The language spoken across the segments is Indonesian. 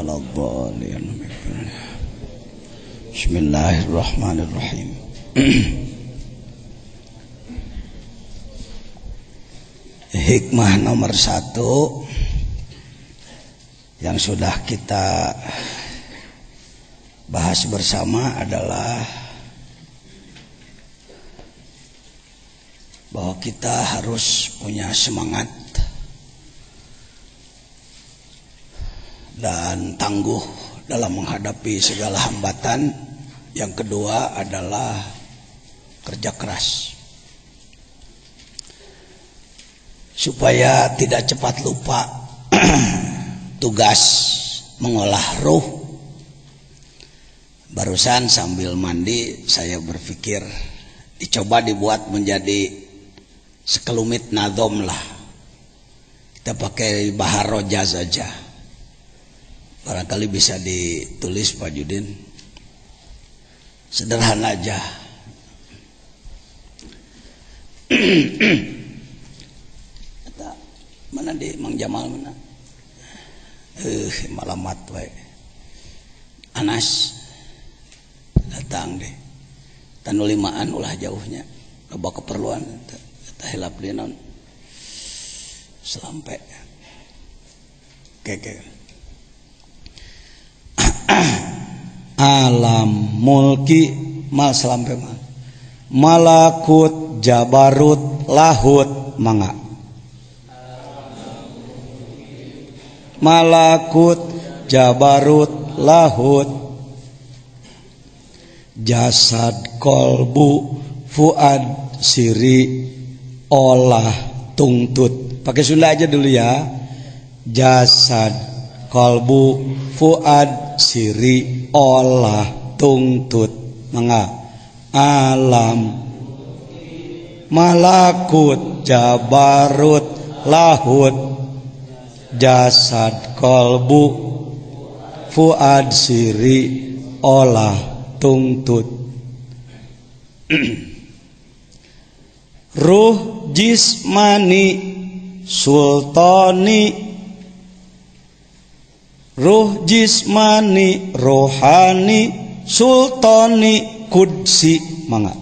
waladdallin. Bismillahirrahmanirrahim. Hikmah nomor 1 yang sudah kita bahas bersama adalah bahwa kita harus punya semangat dan tangguh dalam menghadapi segala hambatan. Yang kedua adalah kerja keras supaya tidak cepat lupa tugas mengolah ruh. Barusan sambil mandi saya berpikir dicoba dibuat menjadi sekelumit nadom lah. Kita pakai bahar roja saja, barangkali bisa ditulis Pak Judin. Sederhana aja. Mana di Mang Jamal mana? Malamat wae. Anas datang deh. Tanu limaan ulah jauhnya. Loba keperluan tah hilap deui naon. Selampe. Keke. Alam mulki mal selampe mal. Malakut jabarut lahut mangga. Malakut jabarut lahut jasad kolbu fuad siri olah tungtut. Pakai Sunda aja dulu ya. Jasad kolbu fuad siri olah tungtut mangga. Alam malakut jabarut lahut jasad kolbu fuad siri olah tungtut. Ruh jismani sultani, ruh jismani rohani sultani kudsi mangga.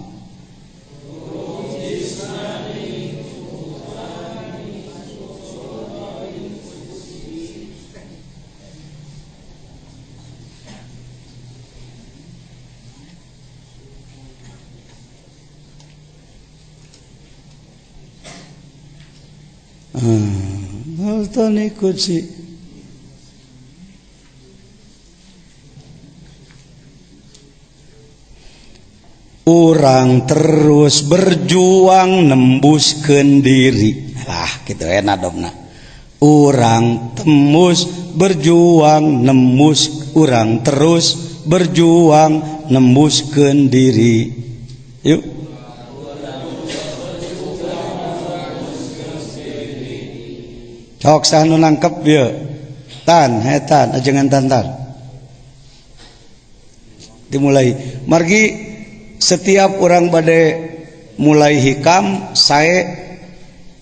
Sultani kudsi. Urang terus berjuang nembuskeun diri. Lah kitu nadobna. Urang tembus berjuang nembus, urang terus berjuang nembuskeun diri. Yuk. Cok sanu nangkep ya. Tan, hetan, ajengan tantar. Dimulai. Margi setiap orang bade mulai hikam saya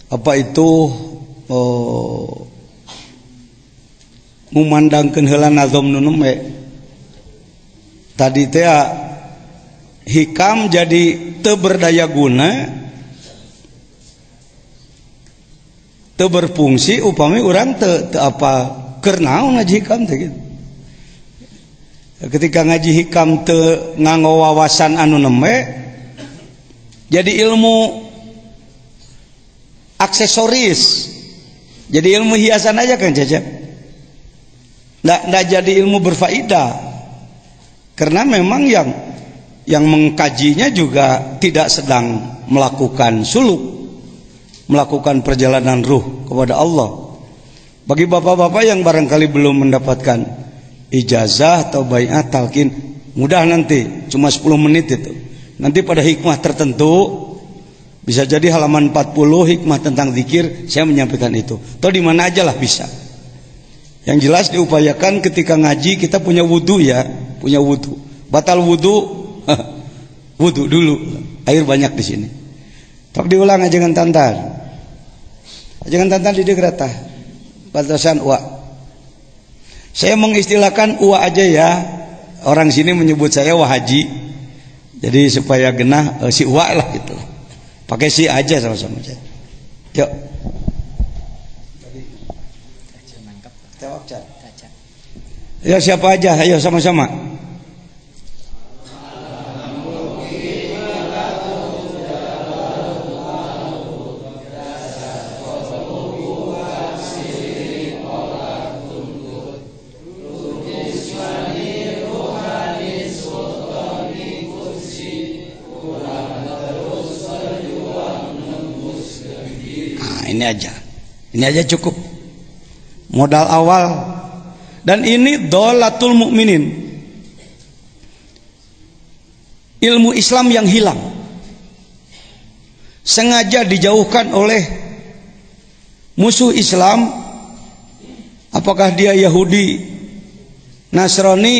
apa itu memandangkeun heula nazom nu we. Tadi teh hikam jadi teu berdaya guna, teu berfungsi upami urang teu apa keur naon ngaji hikam teh gitu. Ketika ngaji hikam teu nganggo wawasan anu nembe jadi ilmu aksesoris, jadi ilmu hiasan aja kan Cecep. Nggak jadi ilmu berfaedah karena memang yang mengkajinya juga tidak sedang melakukan suluk, melakukan perjalanan ruh kepada Allah. Bagi bapak-bapak yang barangkali belum mendapatkan ijazah atau baiat talqin, mudah nanti cuma 10 menit itu. Nanti pada hikmah tertentu bisa jadi halaman 40 hikmah tentang zikir saya menyampaikan itu. Atau di mana aja lah bisa. Yang jelas diupayakan ketika ngaji kita punya wudu ya, punya wudu. Batal wudu, wudu dulu. Air banyak di sini. Tak diulang ajangan tantar. Ajangan tantar di degrata. Batasan wa. Saya mengistilahkan Uwa aja ya. Orang sini menyebut saya Wahaji. Jadi supaya genah si Uwa lah gitu. Pakai si aja sama-sama aja. Yuk. Ya siapa aja, ayo sama-sama. Ini aja cukup modal awal. Dan ini dolatul mukminin, ilmu Islam yang hilang, sengaja dijauhkan oleh musuh Islam. Apakah dia Yahudi, Nasrani?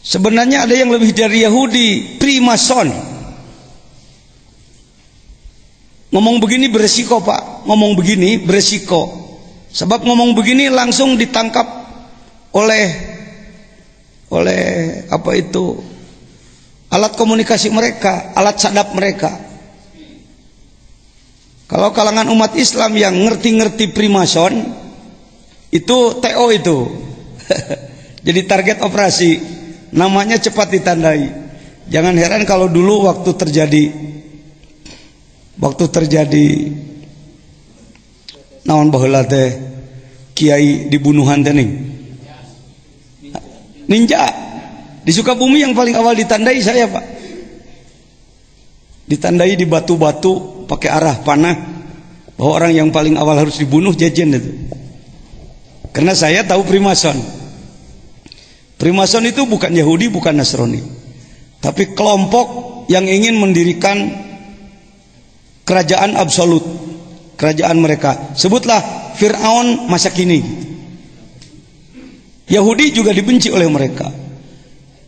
Sebenarnya ada yang lebih dari Yahudi, Primason. Ngomong begini beresiko Pak, ngomong begini beresiko. Sebab ngomong begini langsung ditangkap oleh apa itu, alat komunikasi mereka, alat sadap mereka. Kalau kalangan umat Islam yang ngerti-ngerti Primason, itu TO itu jadi target operasi, namanya cepat ditandai. Jangan heran kalau dulu waktu terjadi naon baheula teh kiai dibunuhan teh ninja di Sukabumi yang paling awal ditandai saya Pak. Ditandai di batu-batu pakai arah panah bahwa orang yang paling awal harus dibunuh Jejen itu. Karena saya tahu Primason. Primason itu bukan Yahudi, bukan Nasrani, tapi kelompok yang ingin mendirikan kerajaan absolut, kerajaan mereka. Sebutlah Fir'aun masa kini. Yahudi juga dibenci oleh mereka,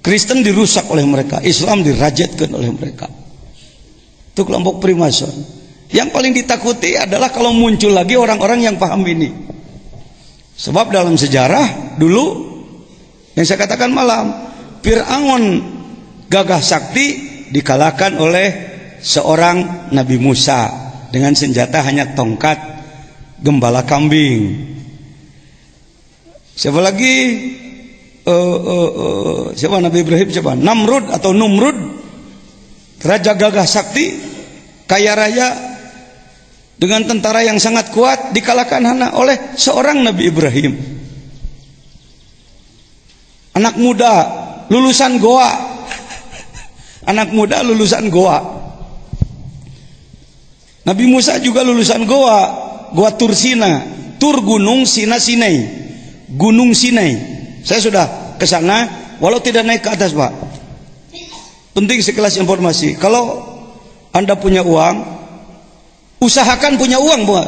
Kristen dirusak oleh mereka, Islam dirajatkan oleh mereka. Itu kelompok Primason. Yang paling ditakuti adalah kalau muncul lagi orang-orang yang paham ini. Sebab dalam sejarah dulu yang saya katakan malam, Fir'aun gagah sakti dikalahkan oleh seorang Nabi Musa dengan senjata hanya tongkat gembala kambing. Siapa lagi? Siapa Nabi Ibrahim? Siapa? Namrud atau Numrud, raja gagah sakti, kaya raya, dengan tentara yang sangat kuat, dikalahkan hanya oleh seorang Nabi Ibrahim. Anak muda lulusan Goa, anak muda lulusan Goa. Nabi Musa juga lulusan Goa, Goa Tursina, Tur gunung, Sina Sinai, Gunung Sinai. Saya sudah ke sana walau tidak naik ke atas Pak. Penting sekelas informasi. Kalau Anda punya uang, usahakan punya uang Pak.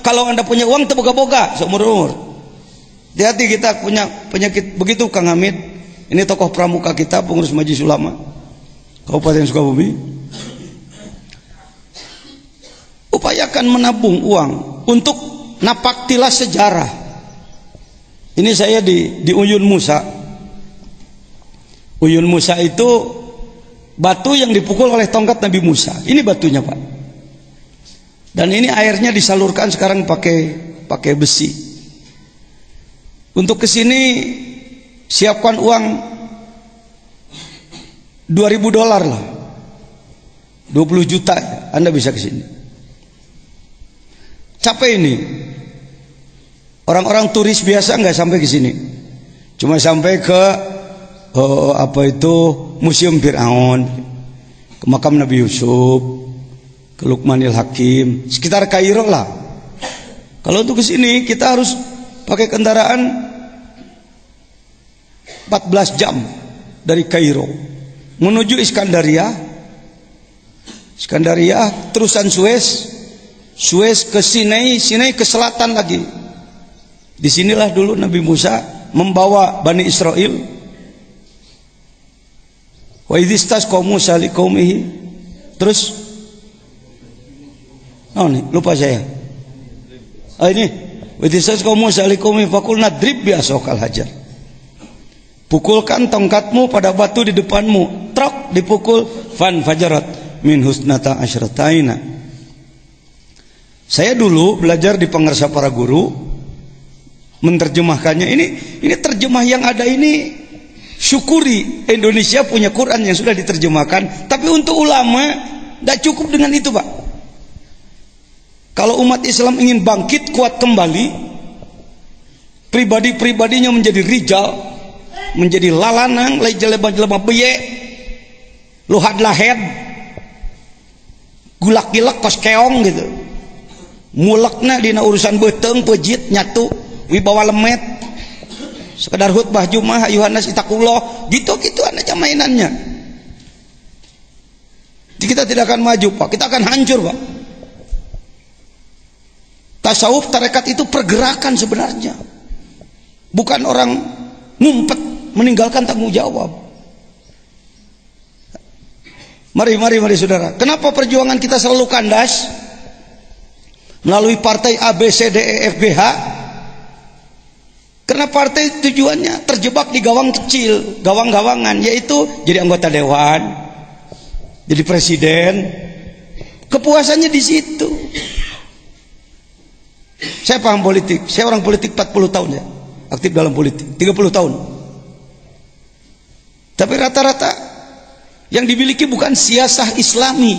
Kalau Anda punya uang terboga-boga seumur-umur. Hati-hati, kita punya penyakit begitu Kang Hamid. Ini tokoh pramuka kita, pengurus Majelis Ulama Kabupaten Sukabumi. Upayakan menabung uang untuk napaktilas sejarah. Ini saya di Uyun Musa. Uyun Musa itu batu yang dipukul oleh tongkat Nabi Musa. Ini batunya Pak. Dan ini airnya disalurkan sekarang pakai besi. Untuk kesini siapkan uang $2.000 lah, 20 juta. Anda bisa kesini. Capek ini. Orang-orang turis biasa nggak sampai ke sini, cuma sampai ke Museum Fir'aun, ke makam Nabi Yusuf, ke Luqmanil Hakim, sekitar Kairo lah. Kalau untuk ke sini kita harus pakai kendaraan 14 jam dari Kairo menuju Iskandaria, terusan Suez ke Sinai, Sinai ke selatan lagi. Disinilah dulu Nabi Musa membawa Bani Israel. Wa idhistas Musa liqaumihi. Terus nih lupa saya. Ini Wa tisasqa Musa liqaumi faqulna drib bi asokal hajar. Pukulkan tongkatmu pada batu di depanmu. Trok dipukul, fan fajarat min husnata asyrataina. Saya dulu belajar di Pangarsa Para Guru, menerjemahkannya. Ini terjemah yang ada ini. Syukuri Indonesia punya Quran yang sudah diterjemahkan, tapi untuk ulama tidak cukup dengan itu, Pak. Kalau umat Islam ingin bangkit kuat kembali, pribadi-pribadinya menjadi rijal, menjadi lalanang, lai jelema-jelema beye, luhad lahed, gulak-gilak kos keong gitu. Mulekna dina urusan beuteng, pejit, nyatu, wibawa lemet. Sekedar khutbah Jumat Yohanes itakullah gitu-gitu aja mainannya. Kita tidak akan maju, Pak. Kita akan hancur, Pak. Tasawuf tarekat itu pergerakan sebenarnya, bukan orang ngumpet meninggalkan tanggung jawab. Mari saudara. Kenapa perjuangan kita selalu kandas? Melalui partai A, B, C, D, E, F, G, H. Karena partai tujuannya terjebak di gawang kecil, gawang-gawangan, yaitu jadi anggota dewan, jadi presiden. Kepuasannya di situ. Saya paham politik, saya orang politik 40 tahun ya, aktif dalam politik 30 tahun. Tapi rata-rata yang dimiliki bukan siasah Islami,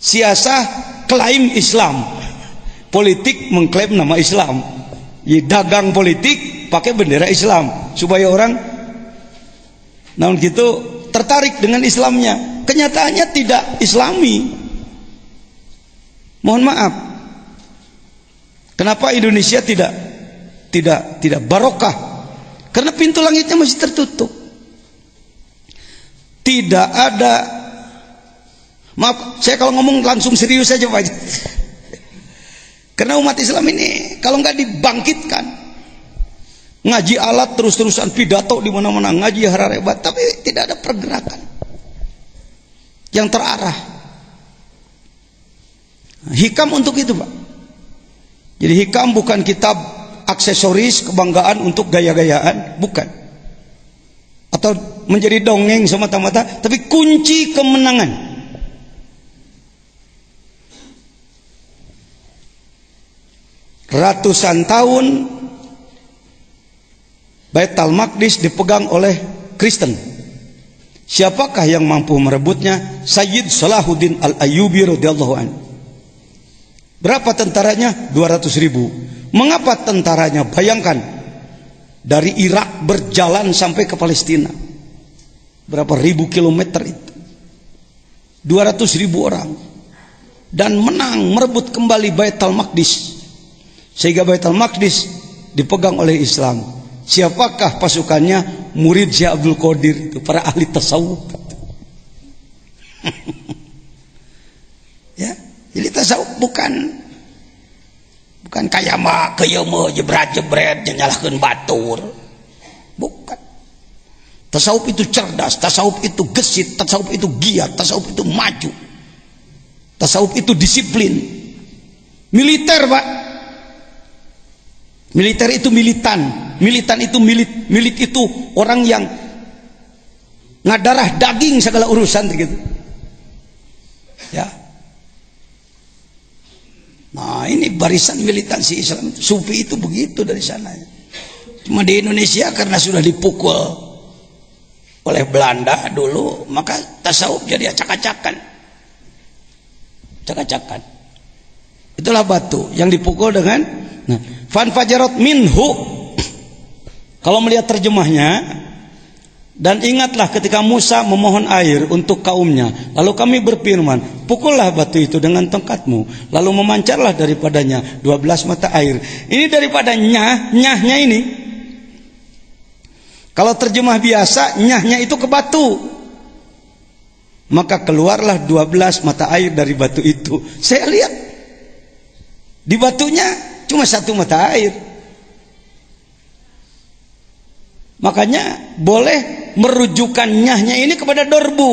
siasah klaim Islam. Politik mengklaim nama Islam. Ya, dagang politik pakai bendera Islam supaya orang namun gitu tertarik dengan Islamnya. Kenyataannya tidak Islami. Mohon maaf. Kenapa Indonesia tidak barokah? Karena pintu langitnya masih tertutup. Tidak ada, maaf, saya kalau ngomong langsung serius saja, Pak. Karena umat Islam ini kalau nggak dibangkitkan, ngaji alat terus-terusan, pidato di mana-mana, ngaji hararebat, tapi tidak ada pergerakan yang terarah. Hikam untuk itu, Pak. Jadi hikam bukan kitab aksesoris kebanggaan untuk gaya-gayaan, bukan. Atau menjadi dongeng semata-mata, tapi kunci kemenangan. Ratusan tahun Baitul Maqdis dipegang oleh Kristen. Siapakah yang mampu merebutnya? Sayyid Salahuddin Al-Ayyubi radhiyallahu anhu. Berapa tentaranya? 200.000. Mengapa tentaranya? Bayangkan, dari Irak berjalan sampai ke Palestina. Berapa ribu kilometer itu? 200.000 orang. Dan menang, merebut kembali Baitul Maqdis. Sehingga Baitul Maqdis dipegang oleh Islam. Siapakah pasukannya? Murid Syekh Abdul Qadir itu, para ahli tasawuf. Ya, jadi tasawuf bukan kayama kayama jebret-jebret nyalahkeun batur. Bukan. Tasawuf itu cerdas, tasawuf itu gesit, tasawuf itu giat, tasawuf itu maju. Tasawuf itu disiplin. Militer, Pak. Militer itu militan, militan itu milit itu orang yang ngadarah daging segala urusan gitu. Ya. Nah, ini barisan militansi Islam. Sufi itu begitu dari sana. Cuma di Indonesia karena sudah dipukul oleh Belanda dulu, maka tasawuf jadi acak-acakan. Acak-acakan. Itulah batu yang dipukul dengan fan fajarat minhu. Kalau melihat terjemahnya, dan ingatlah ketika Musa memohon air untuk kaumnya, lalu kami berfirman, pukullah batu itu dengan tongkatmu, lalu memancarlah daripadanya 12 mata air. Ini daripada nyahnya ini. Kalau terjemah biasa, nyahnya itu ke batu, maka keluarlah 12 mata air dari batu itu. Saya lihat di batunya cuma 1 mata air. Makanya boleh merujukan nyahnya ini kepada dorbu.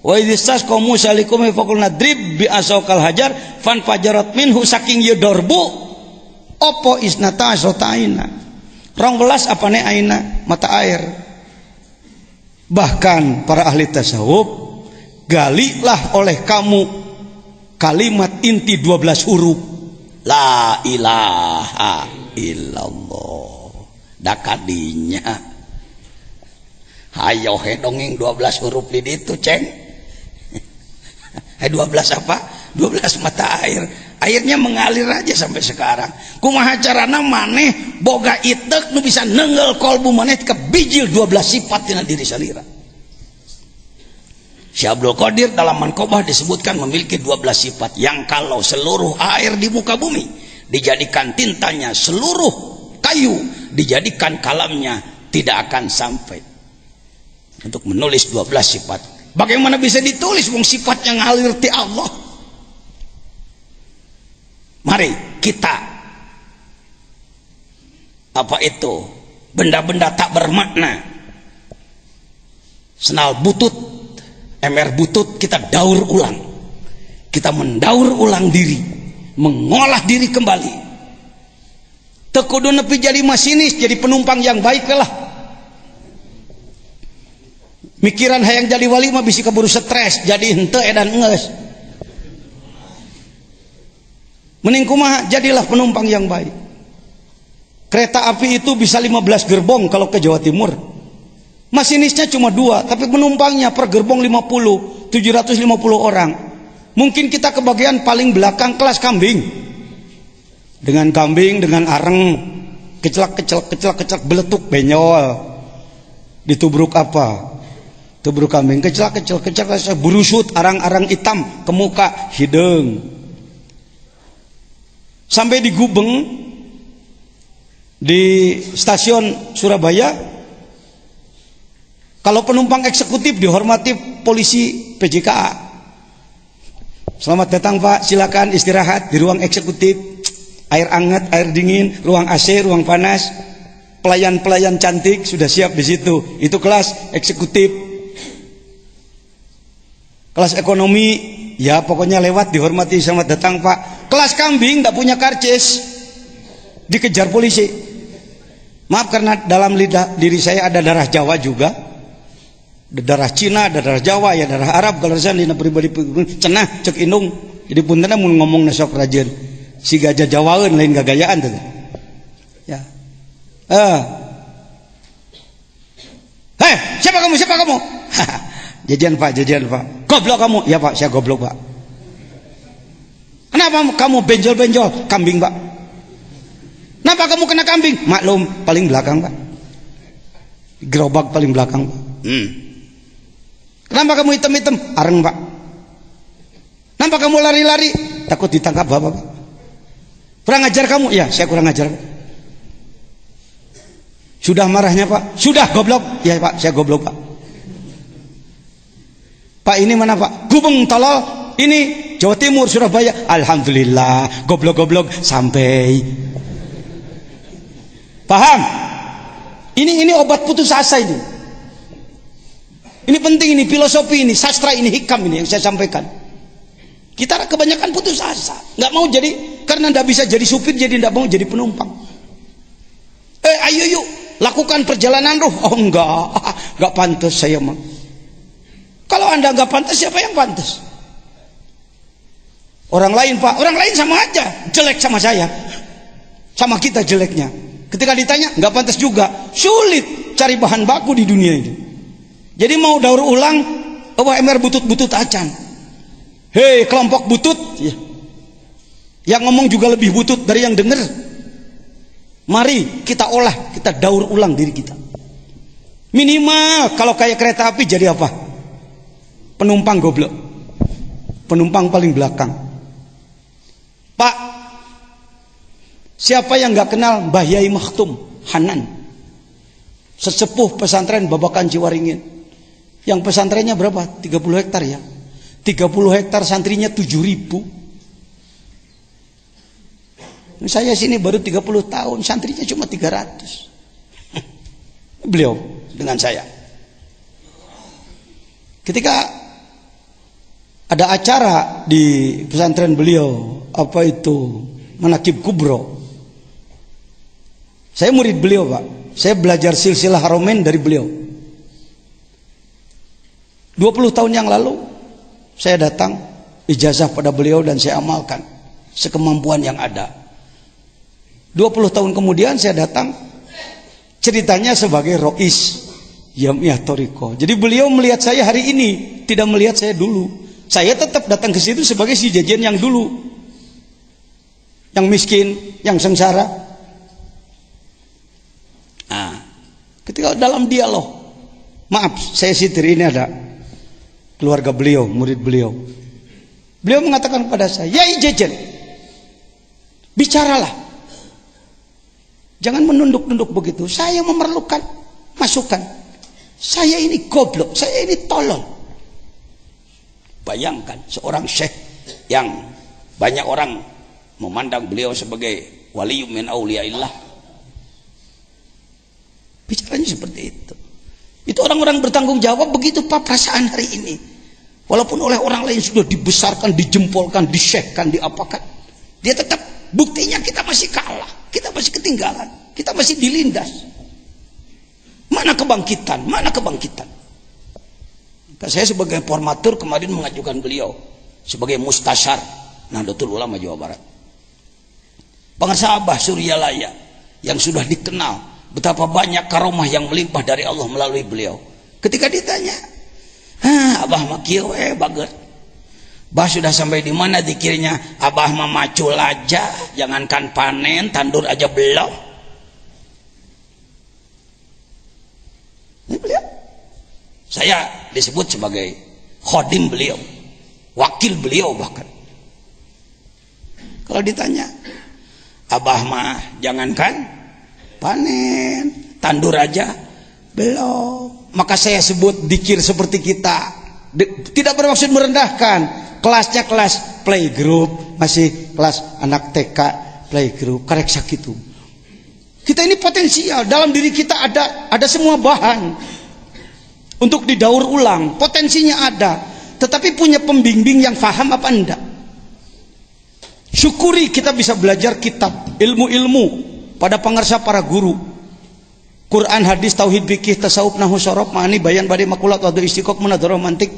Wa idzas qaum Musa likum faqulna drib bi asaqal hajar fan fajarat minhu, saking ya dorbu Opo isnata asrota aina. 12 apane aina mata air. Bahkan para ahli tasawuf, galilah oleh kamu kalimat inti 12 huruf. La ilaha illallah. Dakadinya. Hayo he dongeng 12 huruf di ditu, Ceng. 12 apa? 12 mata air. Airnya mengalir aja sampai sekarang. Kumaha carana maneh boga itek nu bisa nenggel kolbu maneh ke bijil 12 sifat tina diri salira. Syekh Abdul Qadir dalam Manqobah disebutkan memiliki 12 sifat yang kalau seluruh air di muka bumi dijadikan tintanya, seluruh kayu dijadikan kalamnya, tidak akan sampai untuk menulis 12 sifat. Bagaimana bisa ditulis wong sifatnya ngalir ti Allah? Mari kita apa itu benda-benda tak bermakna, senal butut, ember butut, kita daur ulang, kita mendaur ulang diri, mengolah diri kembali. Tekudu nepi jadi masinis, jadi penumpang yang baik lah. Mikiran hayang jadi wali mah bisi keburu stres, jadi henteu edan ngeus. Mending kumaha jadilah penumpang yang baik. Kereta api itu bisa 15 gerbong kalau ke Jawa Timur. Masinisnya cuma 2, tapi penumpangnya per gerbong 50, 750 orang. Mungkin kita kebagian paling belakang kelas kambing. Dengan kambing, dengan areng, kecelak beletuk benyol. Ditubruk apa? Tubruk kambing, kecelak burusut, arang-arang hitam ke muka, hidung. Sampai di Gubeng, di stasiun Surabaya, kalau penumpang eksekutif dihormati polisi PJKA. Selamat datang Pak, silakan istirahat di ruang eksekutif. Air hangat, air dingin, ruang AC, ruang panas. Pelayan-pelayan cantik sudah siap di situ. Itu kelas eksekutif. Kelas ekonomi, ya pokoknya lewat dihormati, selamat datang Pak. Kelas kambing tidak punya karcis, dikejar polisi. Maaf karena dalam lidah diri saya ada darah Jawa juga, ada darah Cina, ada darah Jawa, ya darah Arab. Kalau saya dina pribadi cenah cek indung, jadi puntenna mun ngomong nasok rajin si gajah Jawaeun lain gagayaan tuh. Ya. Hei, siapa kamu? Siapa kamu? Jajan Pak, jajan Pak. Goblok kamu? Ya Pak, saya goblok Pak. Kenapa kamu benjol-benjol? Kambing Pak. Kenapa kamu kena kambing? Maklum, paling belakang Pak. Gerobak paling belakang Pak. Kenapa kamu hitam-hitam? Areng Pak. Kenapa kamu lari-lari? Takut ditangkap Bapak Pak. Kurang ajar kamu? Ya, saya kurang ajar Pak. Sudah marahnya Pak? Sudah goblok? Ya Pak, saya goblok Pak. Pak ini mana Pak? Gubeng tolol. Ini Jawa Timur, Surabaya. Alhamdulillah, goblok-goblok sampai. Paham? Ini obat putus asa ini. Ini penting, ini filosofi, ini sastra, ini hikam ini yang saya sampaikan. Kita kebanyakan putus asa, nggak mau jadi, karena nggak bisa jadi supir, jadi nggak mau jadi penumpang. Ayo yuk, lakukan perjalanan ruh. Oh nggak pantas saya mah. Kalau anda nggak pantas, siapa yang pantas? Orang lain Pak, orang lain sama aja jelek sama saya, sama kita jeleknya. Ketika ditanya nggak pantas juga, sulit cari bahan baku di dunia ini. Jadi mau daur ulang, ember butut-butut acan. Hei kelompok butut, ya. Yang ngomong juga lebih butut dari yang dengar. Mari kita olah, kita daur ulang diri kita. Minimal kalau kayak kereta api jadi apa? Penumpang goblok, penumpang paling belakang. Pak, siapa yang nggak kenal Mbah Yai Makhtum Hanan, sesepuh pesantren Babakan Ciwaringin, yang pesantrennya berapa? 30 hektar ya. 30 hektar santrinya 7.000. Saya sini baru 30 tahun, santrinya cuma 300. Beliau dengan saya. Ketika ada acara di pesantren beliau, apa itu, Manaqib Kubro, Saya murid beliau, Pak. Saya belajar silsilah Haramain dari beliau. 20 tahun yang lalu saya datang ijazah pada beliau dan saya amalkan sekemampuan yang ada. 20 tahun kemudian saya datang, ceritanya sebagai Rois Jamiah Thariqah. Jadi beliau melihat saya hari ini, tidak melihat saya dulu. Saya tetap datang ke situ sebagai si jajan yang dulu, yang miskin, yang sengsara. Nah, ketika dalam dialog, maaf saya sitir, ini ada keluarga beliau, murid beliau. Beliau mengatakan kepada saya, "Yai jajan, bicaralah. Jangan menunduk-nunduk begitu. Saya memerlukan masukan. Saya ini goblok, saya ini tolol." Bayangkan seorang syekh yang banyak orang memandang beliau sebagai wali min auliyaillah, bicaranya seperti itu. Itu orang-orang bertanggung jawab. Begitu Pak perasaan hari ini. Walaupun oleh orang lain sudah dibesarkan, dijempolkan, disyekhkan, diapakan, dia tetap, buktinya kita masih kalah, kita masih ketinggalan, kita masih dilindas. Mana kebangkitan? Mana kebangkitan? Saya sebagai formatur kemarin mengajukan beliau sebagai mustasyar Nahdlatul Ulama Jawa Barat. Pengasabah Suryalaya yang sudah dikenal betapa banyak karomah yang melimpah dari Allah melalui beliau. Ketika ditanya, Abah mah kieu baget. Bah sudah sampai di mana dikirnya? Abah mah macul aja, jangankan panen, tandur aja belum. Ini beliau. Saya disebut sebagai khodim beliau, wakil beliau bahkan. Kalau ditanya, Abah mah jangankan panen, tandur aja belum. Maka saya sebut dikir seperti kita. Tidak bermaksud merendahkan. Kelasnya kelas playgroup, masih kelas anak TK playgroup, karek sakitu. Kita ini potensial, dalam diri kita ada semua bahan untuk didaur ulang, potensinya ada, tetapi punya pembimbing yang faham apa enggak? Syukuri kita bisa belajar kitab, ilmu-ilmu pada pangarsa para guru. Quran, hadis, tauhid, fikih, tasawuf, nahwu, syaraf, ma'ani, bayan, badi, makulat, wadu, istiqaq, munadharah, mantik.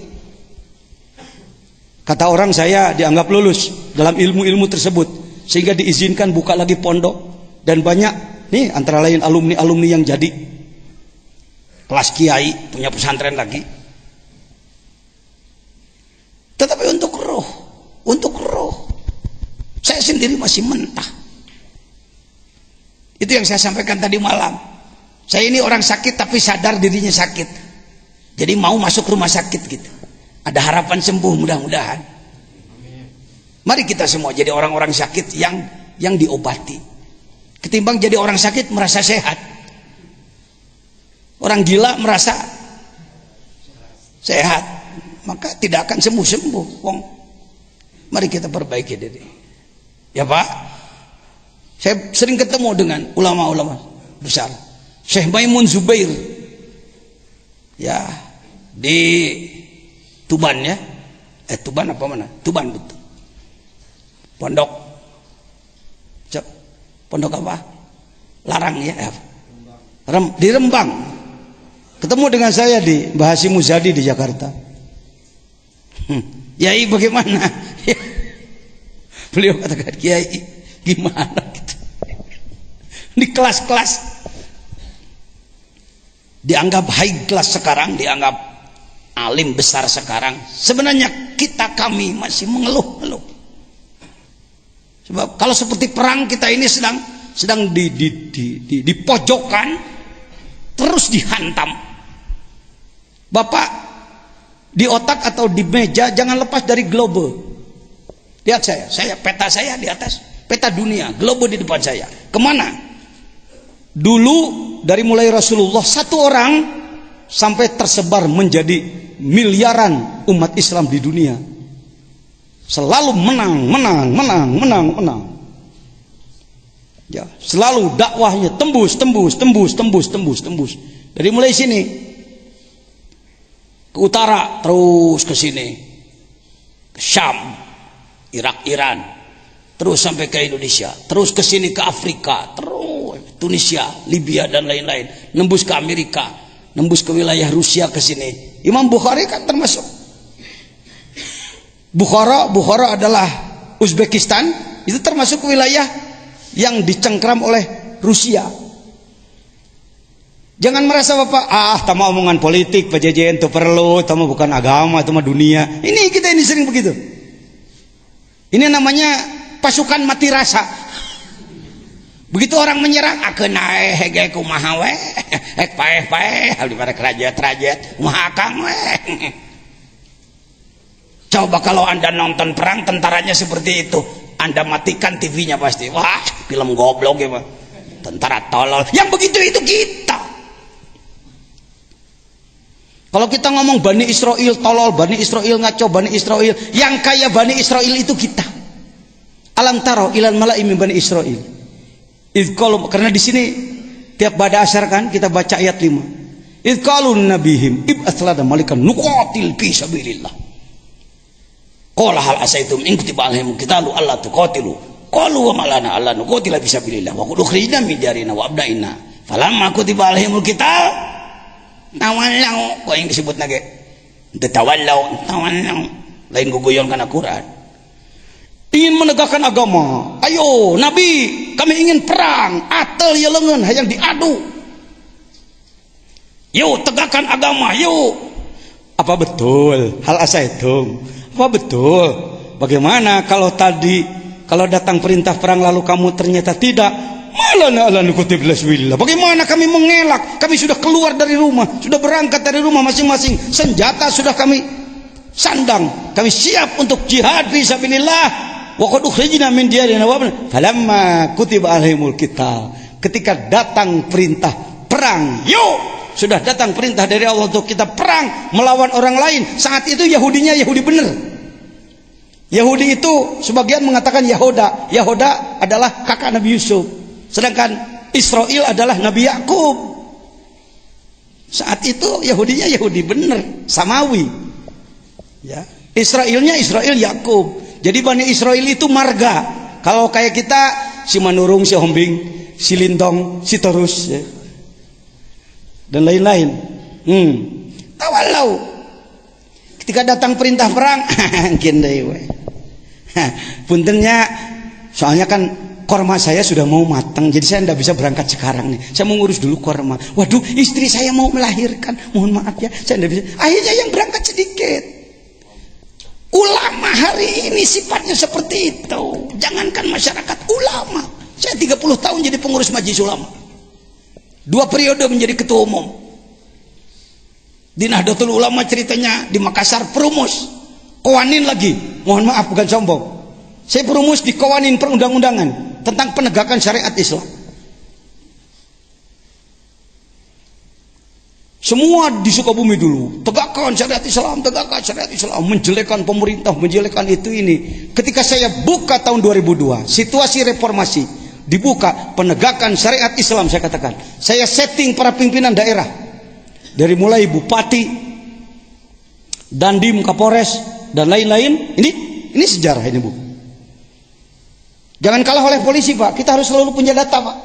Kata orang saya dianggap lulus dalam ilmu-ilmu tersebut, sehingga diizinkan buka lagi pondok, dan banyak nih antara lain alumni-alumni yang jadi kelas kiai, punya pesantren lagi. Tetapi untuk roh, saya sendiri masih mentah. Itu yang saya sampaikan tadi malam. Saya ini orang sakit tapi sadar dirinya sakit, jadi mau masuk rumah sakit gitu. Ada harapan sembuh mudah-mudahan. Mari kita semua jadi orang-orang sakit yang diobati, ketimbang jadi orang sakit merasa sehat. Orang gila merasa sehat, maka tidak akan sembuh-sembuh. Mari kita perbaiki diri. Ya Pak, saya sering ketemu dengan ulama-ulama besar. Syekh Maimun Zubair, ya di Tuban ya, Tuban apa mana? Tuban betul. Pondok apa? Larang ya, di Rembang. Ketemu dengan saya di Mbah Hasyim Muzadi di Jakarta. Yai bagaimana? Beliau katakan, Kiai gimana gitu. Di kelas-kelas dianggap high class sekarang, dianggap alim besar sekarang. Sebenarnya kami masih mengeluh-ngeluh. Sebab kalau seperti perang, kita ini sedang di pojokan, terus dihantam. Bapak di otak atau di meja jangan lepas dari globe. Lihat saya peta saya di atas, peta dunia, globe di depan saya. Kemana? Dulu dari mulai Rasulullah satu orang sampai tersebar menjadi miliaran umat Islam di dunia. Selalu menang. Ya, selalu dakwahnya tembus. Dari mulai sini ke utara, terus ke sini, ke Syam, Irak, Iran, terus sampai ke Indonesia, terus ke sini ke Afrika, Tunisia, Libya dan lain-lain, nembus ke Amerika, nembus ke wilayah Rusia ke sini. Imam Bukhari kan termasuk. Bukhara adalah Uzbekistan, itu termasuk wilayah yang dicengkram oleh Rusia. Jangan merasa Bapak, tama omongan politik, Pak Jejen itu perlu, tama bukan agama, tama dunia. Ini kita ini sering begitu. Ini namanya pasukan mati rasa. Begitu orang menyerang, akeun hege kumaha we, hek paeh daripada kerajat kumaha akang we. Coba kalau Anda nonton perang, tentaranya seperti itu, Anda matikan TV-nya pasti. Wah, film goblok ya Pak. Tentara tolol. Yang begitu itu kita. Kalau kita ngomong Bani Israel tolol, Bani Israel ngaco, Bani Israel, yang kaya Bani Israel itu kita. Alam taro ilal mala'i min Bani Israel. Karena di sini tiap pada asar kan kita baca ayat 5. Idqalun nabihim ib'ats lana malikan nuqatil fi sabilillah. Qala hal asaitum in kutiba alaihim qitalu alla tuqatilu qalu wa malana alla nuqatila fi sabilillah wa qad ukhrijna min diyarina wa abnaina falamma kutiba alaihimul qital tawallau kok yang disebut nage tawallau lain guguyon kana Quran. Ingin menegakkan agama, ayo Nabi, kami ingin perang, atel ya lengan hayang diadu. Yuk tegakkan agama, yuk. Apa betul hal asaitum? Apa betul? Bagaimana kalau tadi kalau datang perintah perang lalu kamu ternyata tidak? Malana ala nukutib laswillah. Bagaimana kami mengelak? Kami sudah keluar dari rumah, sudah berangkat dari rumah masing-masing. Senjata sudah kami sandang. Kami siap untuk jihad fi sabilillah. Wa qad ukhrijna min diyarina wa falamma kutiba alaihimul qital. Ketika datang perintah perang, yuk, sudah datang perintah dari Allah untuk kita perang melawan orang lain. Saat itu Yahudinya Yahudi benar. Yahudi itu sebagian mengatakan Yahoda. Yahoda adalah kakak Nabi Yusuf. Sedangkan Israel adalah Nabi Yakub. Saat itu Yahudinya Yahudi benar, Samawi. Ya, Israelnya Israel Yakub. Jadi Bani Israel itu marga. Kalau kayak kita si Manurung, si Hombing, si Lintong, si Terus ya. Dan lain-lain. Tawalau. Ketika datang perintah perang, kendai we. Puntennya soalnya kan korma saya sudah mau matang, jadi saya tidak bisa berangkat sekarang nih. Saya mau ngurus dulu korma. Waduh, istri saya mau melahirkan. Mohon maaf ya, saya tidak bisa. Akhirnya yang berangkat sedikit. Ulama hari ini sifatnya seperti itu. Jangankan masyarakat, ulama. Saya 30 tahun jadi pengurus majelis ulama. 2 periode menjadi ketua umum. Di Nahdlatul Ulama ceritanya di Makassar perumus. Qawanin lagi. Mohon maaf bukan sombong. Saya perumus di qawanin perundang-undangan tentang penegakan syariat Islam. Semua di Sukabumi dulu, tegakkan syariat Islam, menjelekan pemerintah, menjelekan itu ini. Ketika saya buka tahun 2002, situasi reformasi, dibuka penegakan syariat Islam, saya katakan. Saya setting para pimpinan daerah. Dari mulai bupati, dandim, kapolres, dan lain-lain. Ini sejarah ini, Bu. Jangan kalah oleh polisi, Pak. Kita harus selalu punya data, Pak.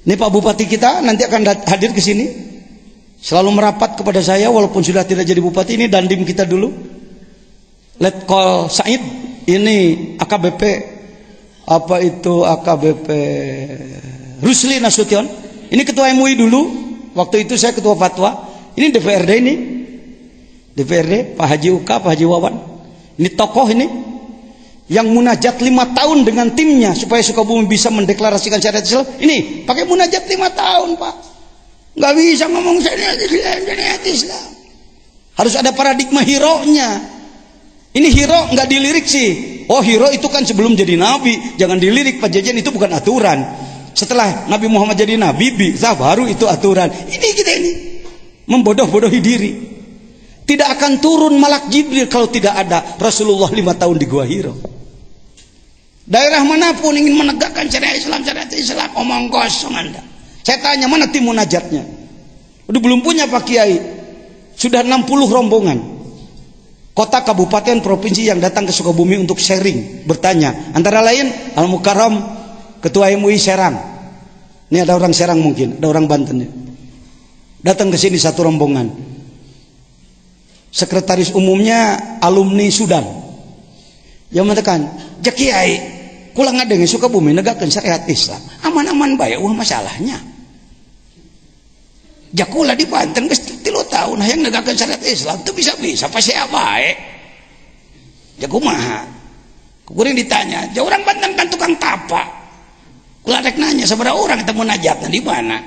Ini Pak Bupati kita nanti akan hadir ke sini. Selalu merapat kepada saya walaupun sudah tidak jadi bupati. Ini dandim kita dulu, Letkol Said. Ini AKBP AKBP Rusli Nasution. Ini ketua MUI dulu. Waktu itu saya ketua fatwa. Ini DPRD ini. DPRD Pak Haji Uka, Pak Haji Wawan. Ini tokoh ini yang munajat 5 tahun dengan timnya supaya Sukabumi bisa mendeklarasikan syariat Islam. Ini pakai munajat 5 tahun, Pak. Nggak bisa ngomong syariat Islam. Harus ada paradigma hero-nya. Ini hero nggak dilirik sih. Oh, hero itu kan sebelum jadi nabi, jangan dilirik Pak Jajan, itu bukan aturan. Setelah Nabi Muhammad jadi nabi, baru itu aturan. Ini kita ini membodoh-bodohi diri. Tidak akan turun malak Jibril kalau tidak ada Rasulullah 5 tahun di Gua Hiro. Daerah manapun ingin menegakkan syariat Islam, omong kosong Anda. Saya tanya, mana tim munajatnya? Udah belum punya Pak Kiai. Sudah 60 rombongan. Kota, kabupaten, provinsi yang datang ke Sukabumi untuk sharing, bertanya. Antara lain Al Mukarram, Ketua MUI Serang, Ini ada orang Serang mungkin, ada orang Banten ya. Datang ke sini satu rombongan. Sekretaris umumnya alumni Sudan. Yang mengatakan, "Jak Kiai, kula ngadengi Sukabumi negakeun syariat Islam. Aman-aman bae eueuh masalahnya. Jak kula di Banten geus 3 tahun hayang negakeun syariat Islam teu bisa-bisa pasti bae." Jak kumaha? Kuring ditanya, "Ja urang Banten kan tukang tapa." Kula rek nanya sabaraha urang eta munajatna di mana?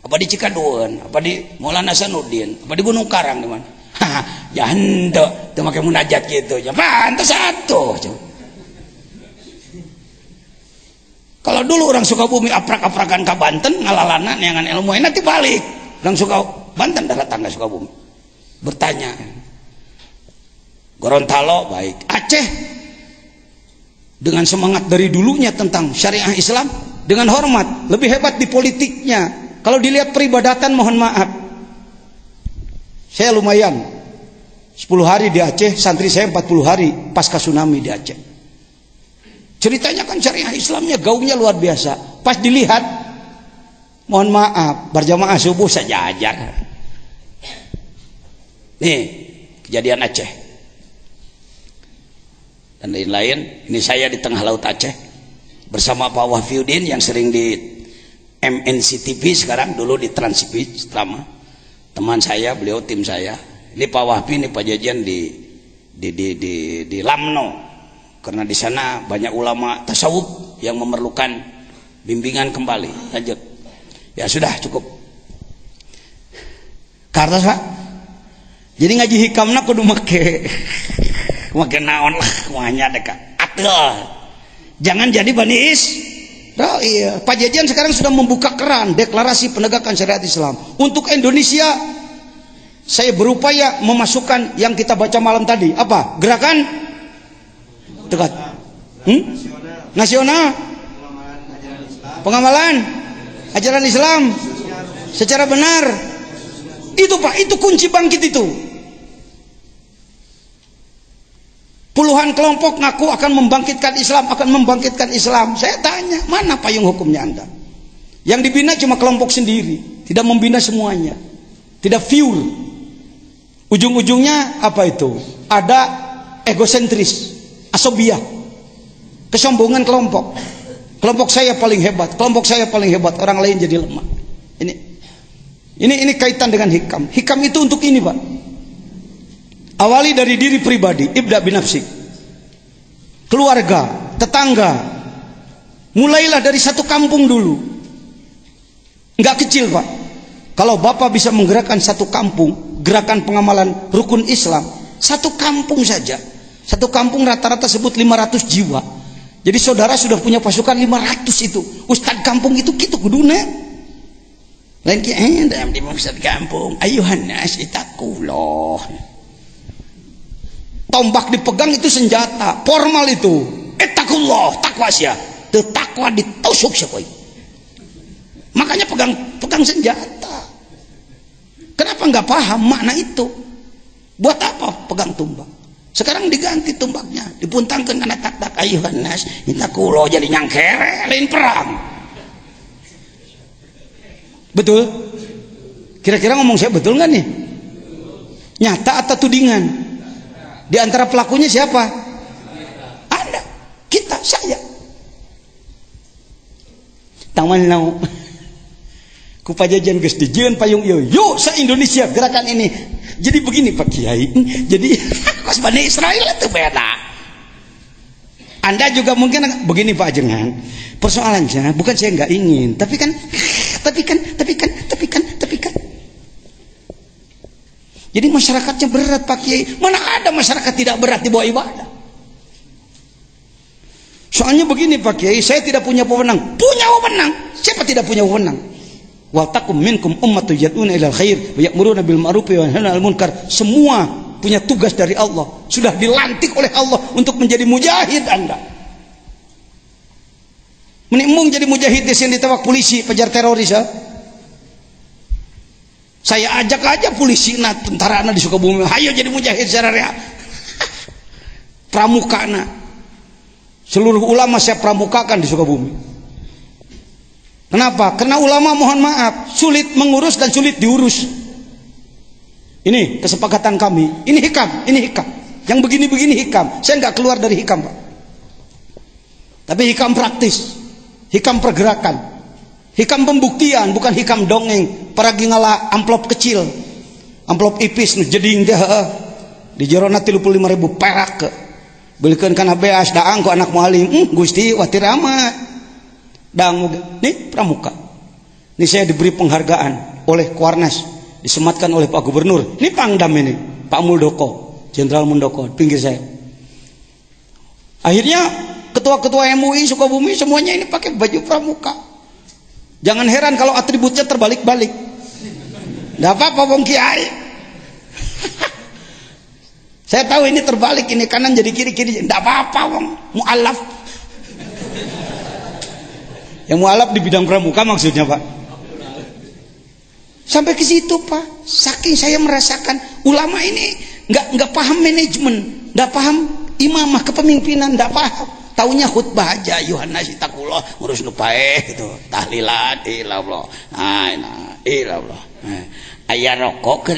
Apa di Cikadueun, apa di Maulana Sanuddin, apa di Gunung Karang di mana? Haha, ya henteu teu make munajat gitu. Ya pantes atuh. Kalau dulu orang Sukabumi aprak-aprakan ka Banten ngalalana neangan ilmu nanti balik. Orang Banten darah tangga Sukabumi. Bertanya. Gorontalo baik. Aceh dengan semangat dari dulunya tentang syariah Islam dengan hormat, lebih hebat di politiknya. Kalau dilihat peribadatan mohon maaf. Saya lumayan 10 hari di Aceh, santri saya 40 hari pasca tsunami di Aceh. Ceritanya kan syariah Islamnya gaungnya luar biasa. Pas dilihat, mohon maaf, berjamaah subuh sejajar. Nih, kejadian Aceh. Dan lain-lain, ini saya di tengah laut Aceh bersama Pak Wahfiuddin yang sering di MNC TV sekarang, dulu di Trans TV selama. Teman saya, beliau tim saya. Ini Pak Wahfi, ini Pak Jajan di Lamno. Karena di sana banyak ulama tasawuf yang memerlukan bimbingan kembali. Lanjut. Ya sudah cukup. Karena Pak. Jadi ngaji hikamna kudu make naon lah kumaha deka. Atul. Jangan jadi Bani Oh iya, Pak Jajan sekarang sudah membuka keran deklarasi penegakan syariat Islam untuk Indonesia. Saya berupaya memasukkan yang kita baca malam tadi. Apa? Gerakan dekat nasional pengamalan ajaran Islam secara benar. Itu Pak, itu kunci bangkit itu. Puluhan kelompok ngaku akan membangkitkan Islam, Saya tanya, mana payung hukumnya Anda? Yang dibina cuma kelompok sendiri, tidak membina semuanya, tidak pure. Ujung-ujungnya apa itu? Ada egosentris, asobiah, kesombongan kelompok. Kelompok saya paling hebat, orang lain jadi lemah. Ini kaitan dengan hikam. Hikam itu untuk ini Pak. Awali dari diri pribadi, ibda binafsik, keluarga, tetangga. Mulailah dari satu kampung dulu. Enggak kecil Pak. Kalau Bapak bisa menggerakkan satu kampung, gerakan pengamalan rukun Islam, satu kampung saja. Satu kampung rata-rata sebut 500 jiwa. Jadi saudara sudah punya pasukan 500 itu. Ustadz kampung itu gitu kuduna. Lain dalam di ustadz kampung, ayuhan nas itakullah. Tombak dipegang itu senjata, formal itu. Ittaqullah, takwa sia. Teu takwa ditusuk sepoi. Makanya pegang senjata. Kenapa enggak paham makna itu? Buat apa pegang tombak? Sekarang diganti tombaknya, dipuntangkeun kana tak-tak ayuhan nas, ittaqullah jadi nyangkere lain perang. Betul? Kira-kira ngomong saya betul enggak nih? Nyata atau tudingan? Di antara pelakunya siapa? Anda, kita, saya. Taman nau. Ku Pajajan geus dijieun payung ieu. Yuk se-Indonesia gerakan ini. Jadi begini Pak Kiai. Jadi kos Bani Israil itu beda. Anda juga mungkin begini Pak Jengan. Persoalannya bukan saya enggak ingin, tapi kan. Jadi masyarakatnya berat Pak Kiai. Mana ada masyarakat tidak berat di bawah ibadah? Soalnya begini Pak Kiai, saya tidak punya wewenang. Punya wewenang. Siapa tidak punya wewenang? Wa takum minkum ummatun yad'una ilal khair wa ya'muruna bil ma'ruf wa yanhauna 'anil munkar. Semua punya tugas dari Allah. Sudah dilantik oleh Allah untuk menjadi mujahid Anda. Menimbung jadi mujahid yang ditembak polisi, kejar teroris ya. Saya ajak aja polisi tentara di Sukabumi, ayo jadi mujahid secara real. Pramukana. Seluruh ulama saya pramukakan di Sukabumi. Kenapa? Karena ulama mohon maaf sulit mengurus dan sulit diurus. Ini kesepakatan kami. Ini hikam, ini hikam. Yang begini-begini hikam. Saya nggak keluar dari hikam, Pak. Tapi hikam praktis, hikam pergerakan, hikam pembuktian, bukan hikam dongeng. Paragi ngalah amplop kecil, amplop ipis nu jeding deh. Di jerona 35.000 perak ke. Belikan kana beas daang ku anak mualim. Gusti watir amat. Dangu nih pramuka. Ini saya diberi penghargaan oleh Kuarnas, disematkan oleh Pak Gubernur. Ini Pangdam ini, Pak Muldoko, Jenderal Muldoko, pinggir saya. Akhirnya ketua-ketua MUI Sukabumi semuanya ini pakai baju pramuka. Jangan heran kalau atributnya terbalik-balik. Nggak apa-apa Bang Kiai. Saya tahu ini terbalik, ini kanan jadi kiri-kiri. Nggak apa-apa Bang, mu'alaf. Yang mualaf di bidang pramuka maksudnya, Pak. Sampai ke situ, Pak. Saking saya merasakan ulama ini nggak paham manajemen, nggak paham imamah kepemimpinan, nggak paham. Taunya khutbah aja, Yohanes itakullah, ngurus nupaeh gitu, tahlilan ilallah, nah ilallah. Ayah rokok ke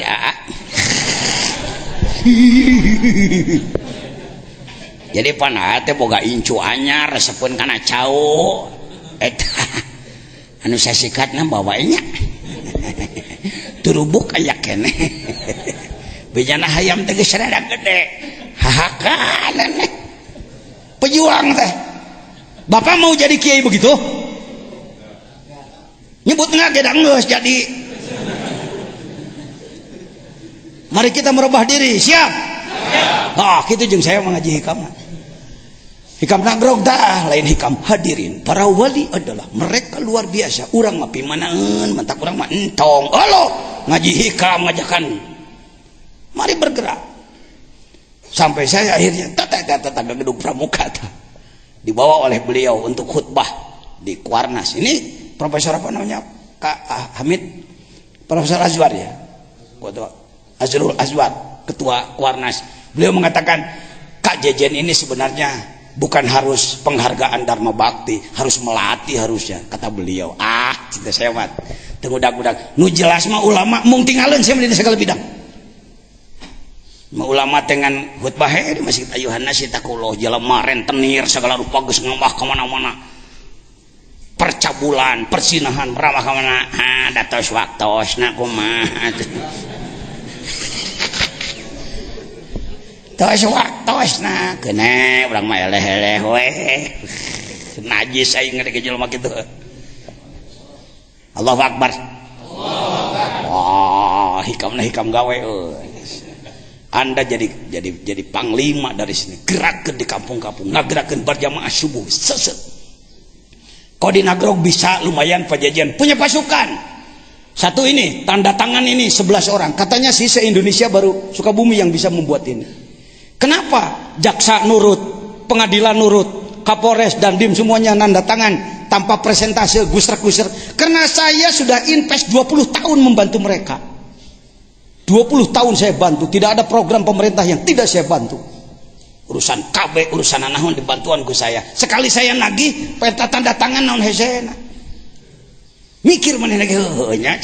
Jadi panah teh boga incu anyar resepkeun kana cau. Anu saya sikatna bawanya turubuk aya kene bejana hayam teh geus rada gede hahakan pejuang teh. Bapak mau jadi kiai begitu nyebut ngagedang geus jadi. Mari kita merubah diri, siap? Kitu jeung saya mengaji hikam. Hikam nagrog dah lain hikam hadirin. Para wali adalah mereka luar biasa. Urang mah pimanaan, mentak urang mah entong. Allah ngaji hikam ngajakan. Mari bergerak. Sampai saya akhirnya tata gedung pramuka dibawa oleh beliau untuk khutbah di Kuarnas. Ini profesor apa namanya? Kak Hamid, Profesor Azwar ya. Azrul Azwar, ketua Kuarnas. Beliau mengatakan Kak Jejen ini sebenarnya bukan harus penghargaan Dharma Bakti, harus melatih harusnya, kata beliau. Cinta saya mat tengudak-udak nu jelas mah ulama mung tinggalin saya di segala bidang. Mah ulama dengan khutbah di Masjid Yohanes itakullah jelema rentenir segala rupa geus ngambah ka mana-mana. Percabulan, persinahan, ramah ka mana? Datos waktosna kumaha. Tos waktosna kene urang mah eleh-eleh we. Najis aing ngeri jelema kitu. Allahu Akbar. Allahu Akbar. Hikamna hikam gawe euy. Anda jadi panglima dari sini. Gerakkeun di kampung-kampung, ngagerakeun berjamaah subuh. Seset. Kau di Nagrog bisa lumayan pajajian punya pasukan. Satu ini tanda tangan ini 11 orang. Katanya sih se-Indonesia baru Sukabumi yang bisa membuat ini. Kenapa? Jaksa nurut, pengadilan nurut, Kapolres dan Dim semuanya nanda tangan tanpa presentase gusrak-gusrak. Karena saya sudah invest 20 tahun membantu mereka. 20 tahun saya bantu, tidak ada program pemerintah yang tidak saya bantu. Urusan KB, urusan naon dibantuan ku saya. Sekali saya nagih, peta tanda tangan naon hesena. Mikir maneh lagi heunya.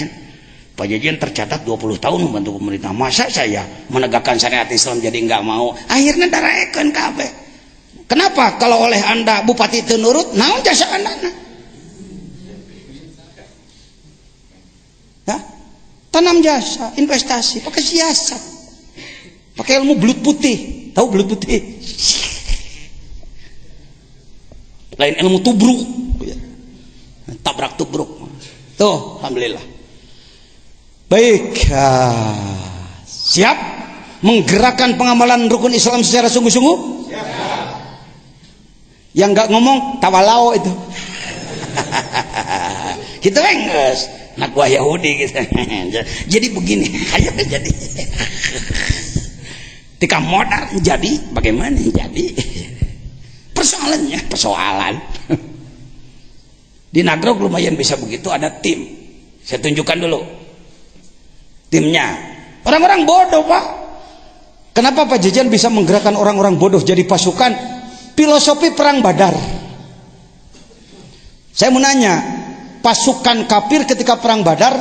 Pajajian tercatat 20 tahun membantu pemerintah. Masa saya menegakkan syariat Islam jadi enggak mau? Akhirnya daraekeun KB. Kenapa kalau oleh Anda bupati teu nurut, naon jasa Anda? Tanam jasa, investasi, pakai siasat, pakai ilmu belut putih. Tahu belut putih? Lain ilmu tubruk, tabrak tubruk. Tuh, alhamdulillah. Baik, siap menggerakkan pengamalan rukun Islam secara sungguh-sungguh? Siap. Yang nggak ngomong tawalau itu. Kita enggak. Anak buah Yahudi gitu. Jadi begini, ayo jadi. Tika modal jadi, bagaimana jadi? Persoalan. Di Nagrog lumayan bisa begitu, ada tim. Saya tunjukkan dulu timnya. Orang-orang bodoh, Pak. Kenapa Pak Jejen bisa menggerakkan orang-orang bodoh jadi pasukan? Filosofi perang Badar. Saya mau nanya, pasukan kafir ketika perang Badar,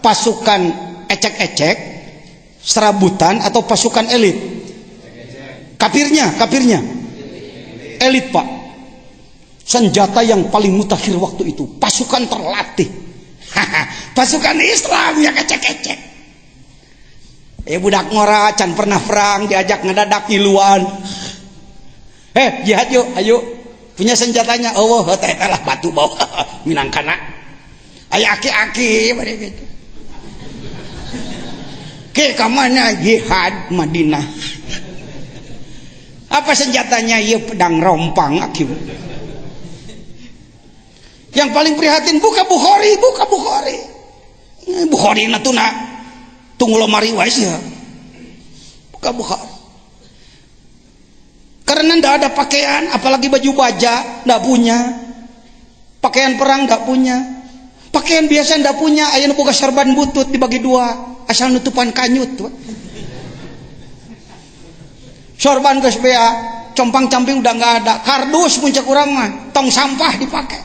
pasukan ecek-ecek, serabutan atau pasukan elit? Kafirnya elit, Pak. Senjata yang paling mutakhir waktu itu, pasukan terlatih. Pasukan Islam yang ecek-ecek. Budak ngora can pernah perang, diajak ngedadak iluan. Jihad yuk, ayo. Punya senjatanya, teh lah batu bawa minangkana. Aya aki-aki bari gitu. Ke kamana jihad Madinah. Apa senjatanya? Ieu pedang rompang aki. Yang paling prihatin buka Bukhari. Bukhari natuna tunggu lemari wae sih. Buka Bukhari. Karena ndak ada pakaian, apalagi baju baja, ndak punya. Pakaian perang ndak punya. Pakaian biasa ndak punya, aya nu boga serban butut dibagi dua, asal nutupan kanyut. Sorban geus bea, compang-camping udah nggak ada, kardus puncak urang mah, tong sampah dipakai.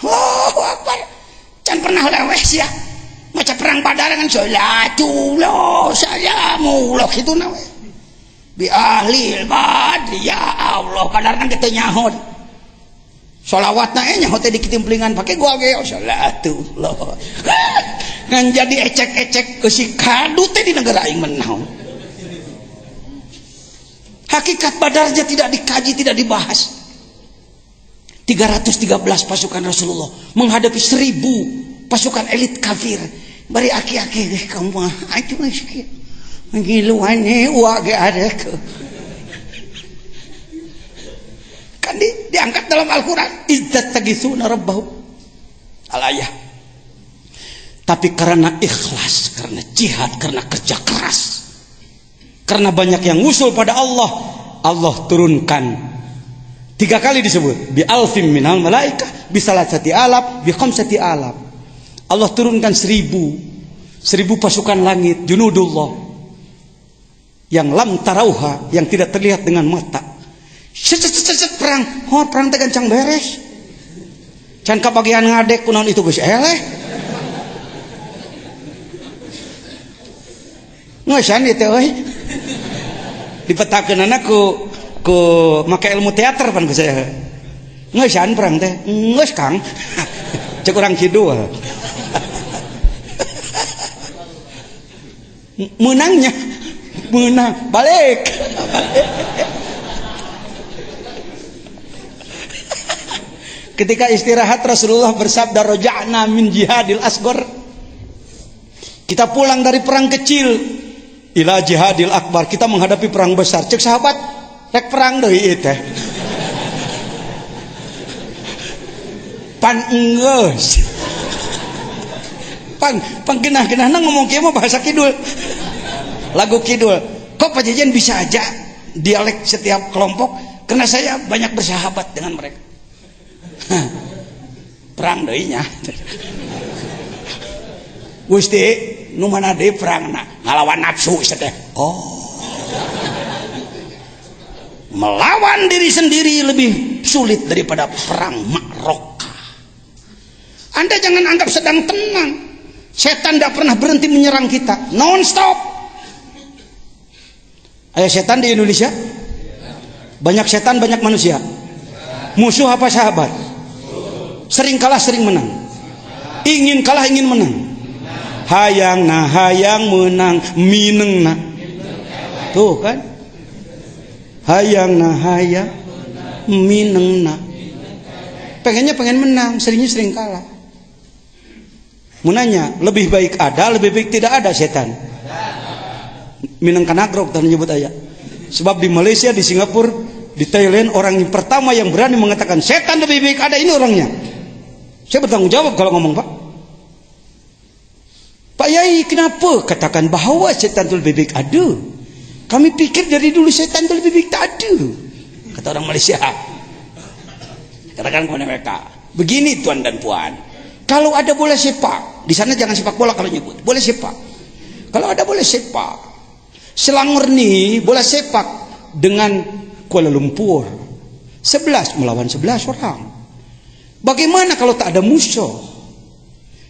Allahu Akbar. Can pernah lewes ya. Maca perang Badar kan salatullah salamullah kitu na we. Bi ahlil badri ya Allah, Badar kan kitu nyahon. Sholawatna nyaho teh dikitimplingan pake gua ge salatullah. Ngan jadi ecek-ecek eusi kadu teh di negara aing menaon. Hakikat Badarnya tidak dikaji, tidak dibahas. 313 pasukan Rasulullah menghadapi 1000 pasukan elit kafir. Bari aki-aki kamu mah atuh geus ngiluan wa ge ada ke. Kan diangkat dalam Al-Qur'an, idzat tagisuna rabbahum al-ayah. Tapi karena ikhlas, karena jihad, karena kerja keras, karena banyak yang usul pada Allah, Allah turunkan 3 kali disebut bi alfim minal malaikah, bi salasati alaf, bi khamsati alaf. Allah turunkan 1000 pasukan langit, junudullah yang lam tarauha, yang tidak terlihat dengan mata. Set perang, perang teh gancang beres. Can kabagian ngadek kunaon itu geus eleh. Ngeusan ieu teh euy. Dipetakeunana ku make ilmu teater pan ku saya. Ngeusan perang teh? Geus Kang. Cek urang kidul. Menangnya menang balik. Ketika istirahat Rasulullah bersabda roja'na min jihadil asgor, kita pulang dari perang kecil ila jihadil akbar, kita menghadapi perang besar. Cek sahabat rek perang deui teh pan enggeus pan genah-genahna ngomong kieu mah bahasa kidul, lagu kidul. Kok Pajajan bisa aja dialek setiap kelompok? Karena saya banyak bersahabat dengan mereka. Perang deui nya. Gusti nu mana deui perangna? Ngalawan nafsu teh. Melawan diri sendiri lebih sulit daripada perang Ma'rakah. Anda jangan anggap sedang tenang. Setan tidak pernah berhenti menyerang kita, non stop. Ayo setan di Indonesia? Banyak setan, banyak manusia. Musuh apa sahabat? Sering kalah, sering menang. Ingin kalah, ingin menang. Hayang na hayang menang, mineng na. Tuh kan? Hayang na hayang mineng na. Pengennya pengen menang, seringnya sering kalah. Munanya, lebih baik ada, lebih baik tidak ada setan. Mineng kanagrok tadi nyebut aya. Sebab di Malaysia, di Singapura, di Thailand, orang yang pertama yang berani mengatakan setan lebih baik ada, ini orangnya. Saya bertanggung jawab kalau ngomong, Pak. Pak Yai, kenapa katakan bahwa setan itu lebih baik ada? Kami pikir dari dulu setan itu lebih baik tak ada, kata orang Malaysia. Katakan kepada mereka, begini tuan dan puan, kalau ada bola sepak, di sana jangan sepak bola kalau nyebut, bola sepak. Kalau ada bola sepak, Selangor nih bola sepak dengan Kuala Lumpur, 11 melawan 11 orang. Bagaimana kalau tak ada musuh?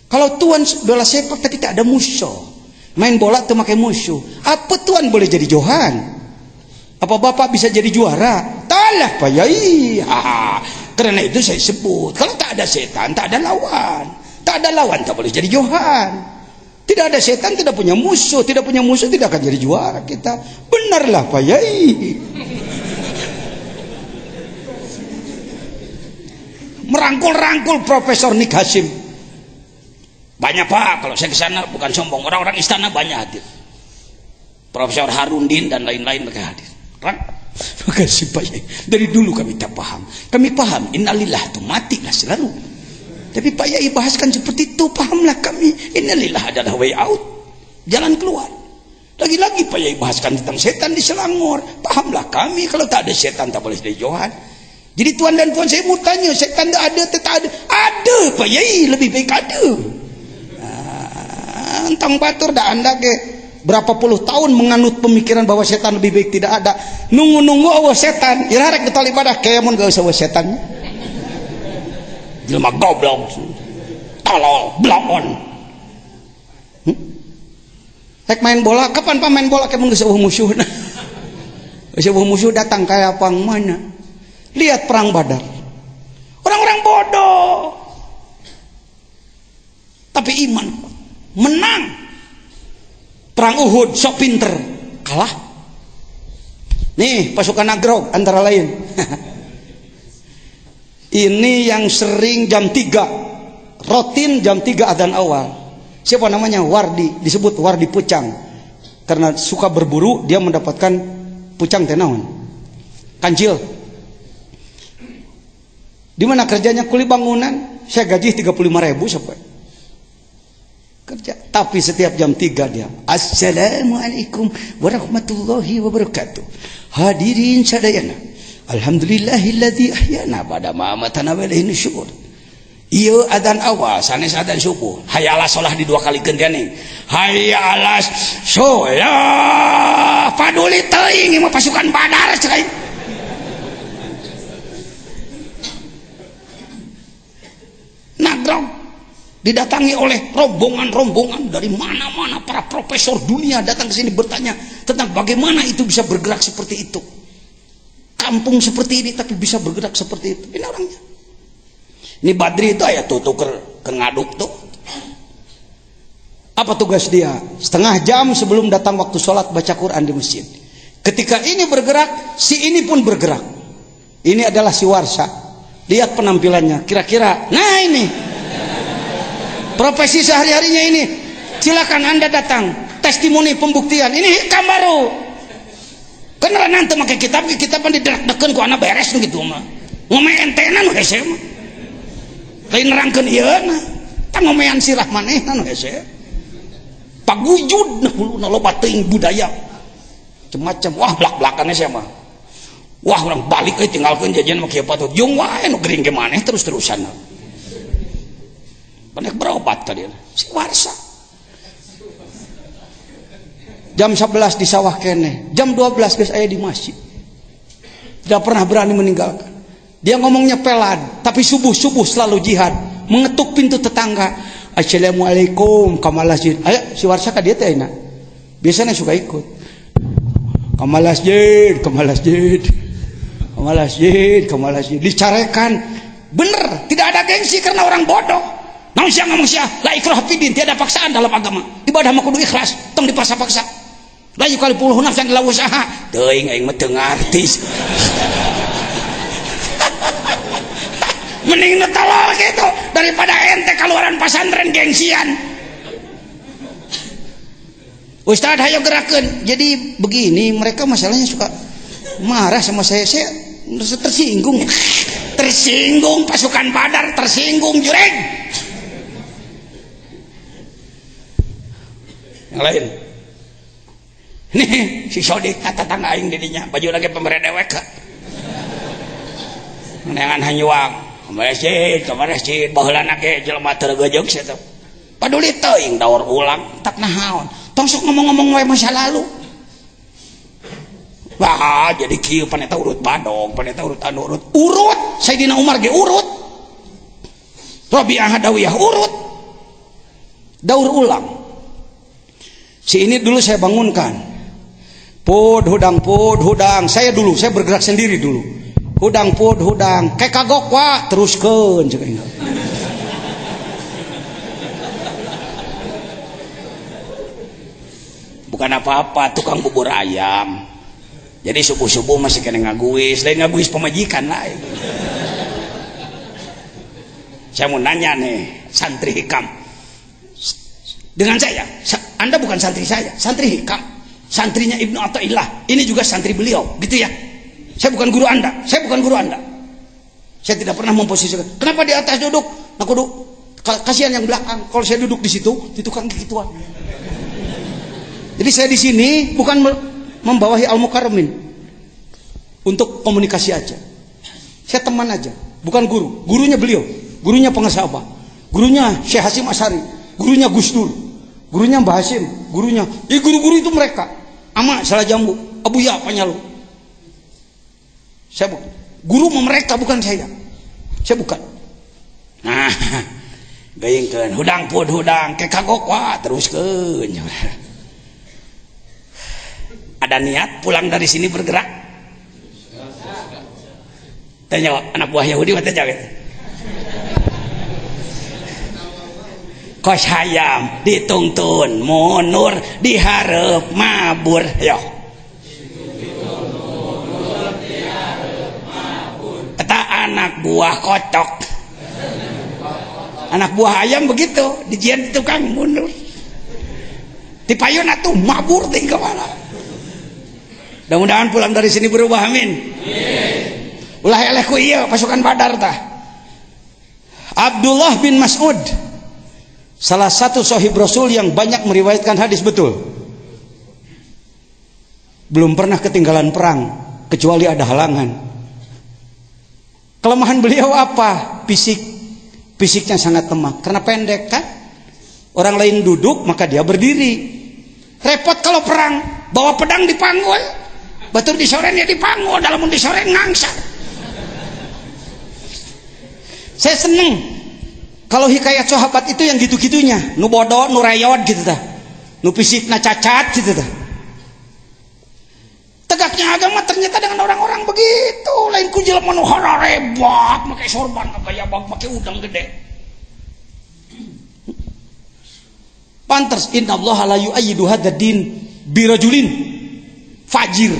Kalau Tuhan bola sepak tadi tak ada musuh, main bola tuh pakai musuh, apa Tuhan boleh jadi Johan? Apa Bapak bisa jadi juara? Talah Pak Yai. Karena itu saya sebut, kalau tak ada setan, tak ada lawan. Tak ada lawan, tak boleh jadi Johan. Tidak ada setan, tidak punya musuh. Tidak punya musuh, tidak akan jadi juara kita. Benarlah Pak Yai. Merangkul-rangkul Profesor Nick Hasim. Banyak Pak, kalau saya ke sana bukan sombong, orang-orang istana banyak hadir. Profesor Harundin dan lain-lain mereka hadir. Makasih Pak Yai. Dari dulu kami tak paham. Kami paham, innalillah itu matilah selalu. Tapi Pak Yai bahaskan seperti itu, pahamlah kami. Innalillah adalah way out, jalan keluar. Lagi-lagi Pak Yai bahaskan tentang setan di Selangor, pahamlah kami. Kalau tak ada setan tak boleh jadi Johan. Jadi tuan dan puan, saya mau tanya, setan tak ada, tak ada? Ada Pak Yai, lebih baik ada. Entang batur dah anda ke berapa puluh tahun menganut pemikiran bahwa setan lebih baik tidak ada. Nunggu-nunggu awas setan, irarek getol ibadah kayak mun gak usah awas setan. Jelma goblok, tolol, blon. Rek main bola, kapan Pak main bola kayak mun geus eueuh musuh. Geus eueuh musuh datang kayak apa mana? Lihat perang Badar. Orang-orang bodoh. Tapi iman menang. Perang Uhud sok pinter, kalah. Nih pasukan Nagrog antara lain. Ini yang sering jam 3 rutin jam 3 adzan awal. Siapa namanya? Wardi, disebut Wardi Pucang. Karena suka berburu, dia mendapatkan pucang tenaun. Kancil. Di mana kerjanya? Kuli bangunan. Saya gaji 35.000 sampai kerja. Tapi setiap jam 3 dia, Assalamualaikum warahmatullahi wabarakatuh. Hadirin sadayana, alhamdulillahilladzi ahyana ba'da ma amatana wa ilaihi nusyur. Ieu adzan awal sanes adzan subuh. Hayya 'alas shalah di 2 kali nih. Hayya 'alas shalah. Paduli teuing mah pasukan Badar cerai. Nagrog didatangi oleh rombongan-rombongan dari mana-mana, para profesor dunia datang ke sini bertanya tentang bagaimana itu bisa bergerak seperti itu. Kampung seperti ini tapi bisa bergerak seperti itu. Ini orangnya. Ini Badri itu ayat tuh ke ngaduk tuh. Apa tugas dia? Setengah jam sebelum datang waktu sholat baca Quran di masjid. Ketika ini bergerak, si ini pun bergerak. Ini adalah si Warsa. Lihat penampilannya. Kira-kira, nah ini profesi sehari-harinya ini. Silakan Anda datang, testimoni pembuktian. Ini hikam baru. Karena nanti pakai kitab diderak-dekan ku anak beres gitu mah. Ngomong entenan hese mah. Lain nerangkeun ieu na. Tang ngomean sirah manehna nu hese. Pagujud nah huluna loba teuing budaya. Macam wah blak-blakannya saya mah. Wah orang balik tinggalkeun jajan mah kieu patut. Jeung wae nu gering ke maneh terus-terusan. Panek berobat tadi si Warsa. Jam 11 di sawah kene, jam 12 geus aya di masjid. Tidak pernah berani meninggalkan. Dia ngomongnya pelan, tapi subuh-subuh selalu jihad, mengetuk pintu tetangga. Assalamualaikum kamalasjid. Ayo si Warsa ka dieu teh ayeuna. Biasanya suka ikut. Kamalasjid, kamalasjid. Kamalasjid, kamalasjid. Dicarekan. Bener, tidak ada gengsi karena orang bodoh. Namun siang ngomong siang, la ikrah fidin, tiada paksaan dalam agama. Ibadah mah kudu ikhlas, tong dipaksa-paksa. La yukallifu nafsan illa wus'aha. Teuing aing mah teu ngartis. Mending nu tolol gitu daripada ente keluaran pesantren gengsian. Ustaz hayo gerakeun. Jadi begini, mereka masalahnya suka marah sama saya merasa tersinggung. Tersinggung pasukan Badar, tersinggung jureng. Yang lain nih si Sodik kata tangga aing didinya baju lagi pemberi dewek nengan hanyuang ke masjid baheulana ge jelema teu gejog sia teh paduli teuing daur ulang tak nahaon tong sok ngomong-ngomong wae masa lalu. Wah jadi kieu paneta urut badog paneta urut anu urut Sayyidina Umar ge urut Rabi'ah Adawiyah urut, daur ulang. Si ini dulu saya bangunkan, pud hudang, saya bergerak sendiri dulu, hudang kayak kagok wah teruskan cek aing. Bukan apa-apa, tukang bubur ayam. Jadi subuh-subuh masih kena ngaguis, lain ngaguis pemajikan lain. Saya mau nanya nih, santri Hikam. Dengan saya, Anda bukan santri saya, santri Hikam. Santrinya Ibnu Athaillah, ini juga santri beliau, gitu ya. Saya bukan guru Anda, Saya tidak pernah memposisikan. Kenapa di atas duduk? Nah, duduk. Kasihan yang belakang. Kalau saya duduk di situ, di tukang gituan. Jadi saya di sini bukan membawahi Al-Mukarramin untuk komunikasi aja. Saya teman aja, bukan guru. Gurunya beliau, gurunya pengesabah, gurunya Syekh Hasyim Asy'ari, gurunya Gus Dur, gurunya Mbah Hasyim, gurunya. Guru-guru itu mereka. Ama Salah Jambu, Abu Ya Panyalu. Saya bukan. Guru mereka bukan saya. Saya bukan. Nah, gayengkeun hudang ke kagok wah teruskeun. Ada niat pulang dari sini bergerak? Tanya anak buah Yahudi mata jawab. Kos hayam ditungtun munur dihareup mabur yo. Eta anak buah kocok. Anak buah ayam begitu, dijian tukang mundur. Dipayun atuh mabur teh ka mana? Mudah-mudahan pulang dari sini berubah, amin. Ulah eleh ku ieu pasukan Badar tah. Abdullah bin Mas'ud, salah satu sahib Rasul yang banyak meriwayatkan hadis betul. Belum pernah ketinggalan perang kecuali ada halangan. Kelemahan beliau apa? Fisiknya sangat lemah karena pendek kan. Orang lain duduk maka dia berdiri. Repot kalau perang, bawa pedang dipanggul. Batur disoren ya dipanggul, dalam disoren ngangsa. Saya seneng kalau hikayat sahabat itu yang gitu-gitunya, nu bodoh, nu rayot gitu dah, nu fisikna cacat gitu dah. Tegaknya agama ternyata dengan orang-orang begitu, lain ku jelema nu hararebak, make sorban gaya bag, make udang gede. Pantes innallaha la yu'ayyidu hadzal din birajulin fajir.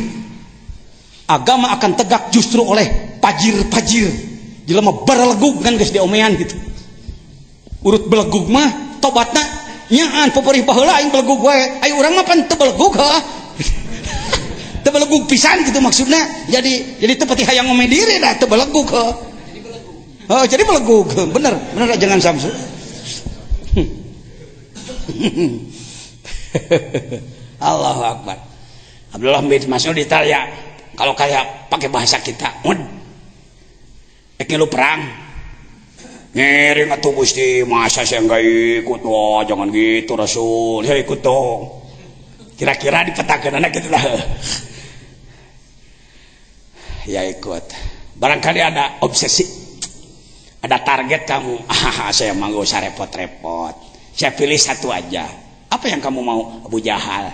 Agama akan tegak justru oleh pajir-pajir. Jelema berlegug kan geus diomean gitu. Urut belegug mah tobatna nyaan paperih baheula aing belegug wae. Ai urang mah pan teu belegug heuh. Teu belegug pisan gitu maksudna. Jadi teu pati hayang ngome diri dah teu belegug heuh. Oh, jadi belegug. Bener jangan samsu. Allahu Akbar. Abdullah bin Mas'ud ditanya, kalau kayak pakai bahasa kita, lu perang, ngering atuh Gusti, masa saya nggak ikut? Wah jangan gitu Rasul, saya ikut dong. Kira-kira dipetakan anak gitu lah. Ya ikut. Barangkali ada obsesi, ada target kamu. Saya mau gak usah repot-repot. Saya pilih satu aja. Apa yang kamu mau? Abu Jahal.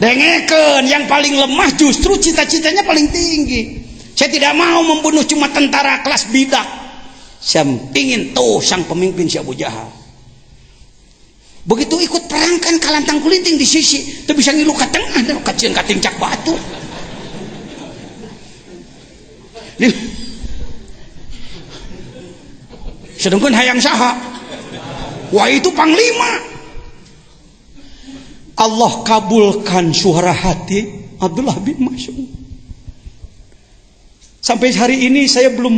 Dengekeun, yang paling lemah justru cita-citanya paling tinggi. Saya tidak mau membunuh cuma tentara kelas bidak. Saya ingin tuh sang pemimpin si Abu Jahal. Begitu ikut perang kan kalantang kulinting di sisi, tuh bisa ngilu ke tengah, dan kacil kating cak batu. Sedangkan hayang saha, wah itu panglima. Allah kabulkan suara hati Abdullah bin Mas'ud. Sampai hari ini saya belum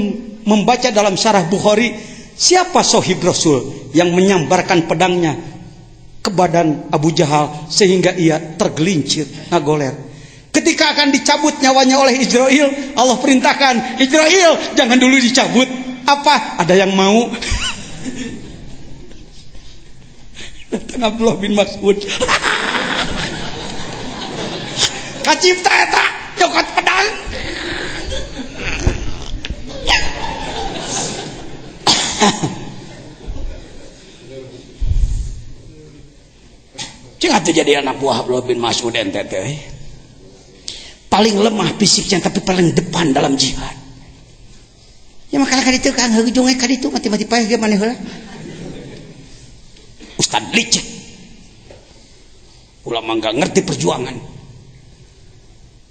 membaca dalam syarah Bukhari siapa sahib Rasul yang menyambarkan pedangnya ke badan Abu Jahal sehingga ia tergelincir ngagoler. Ketika akan dicabut nyawanya oleh Israel, Allah perintahkan, Israel jangan dulu dicabut. Apa? Ada yang mau? Datang Abdullah bin Mas'ud. Kacipta eta jokat pedang. Cing atuh jadi anak buah Abdullah bin Mas'ud ente teh. Paling lemah fisiknya tapi paling depan dalam jihad. Ya makalah kaditu Kang heujung we kaditu mati-mati paeh ge maneh heula. Ustad licik. Ulama enggak ngerti perjuangan.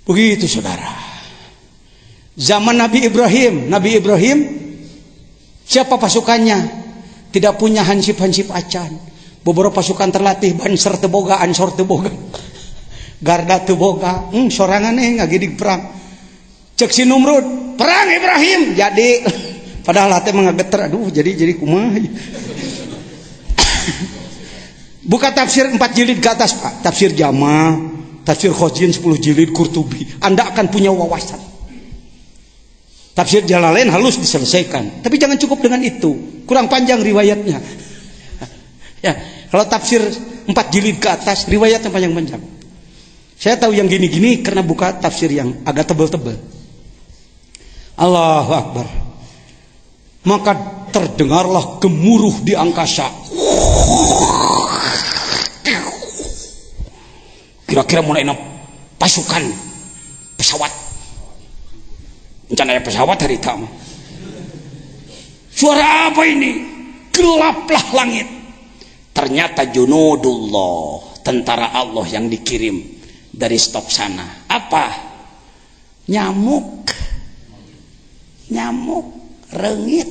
Begitu saudara. Zaman Nabi Ibrahim siapa pasukannya? Tidak punya hansip-hansip acan. Beberapa pasukan terlatih Banser teu boga, Ansor teu boga. Garda teu boga, sorangan ngagidig perang. Cek si Numrud, perang Ibrahim jadi. Padahal hati mengageter, aduh jadi kumaha. Buka tafsir 4 jilid ke atas Pak. Tafsir Jama, tafsir Khozin 10 jilid, Qurtubi. Anda akan punya wawasan. Tafsir Jalalain halus diselesaikan. Tapi jangan cukup dengan itu. Kurang panjang riwayatnya. Ya, kalau tafsir 4 jilid ke atas, riwayatnya panjang-panjang. Saya tahu yang gini-gini karena buka tafsir yang agak tebal-tebal. Allahu Akbar. Maka terdengarlah gemuruh di angkasa. Kira-kira mulai pasukan pesawat. Rencana pesawat hari tamu. Suara apa ini? Gelaplah langit. Ternyata junudullah, tentara Allah yang dikirim dari stop sana. Apa? Nyamuk, reungit.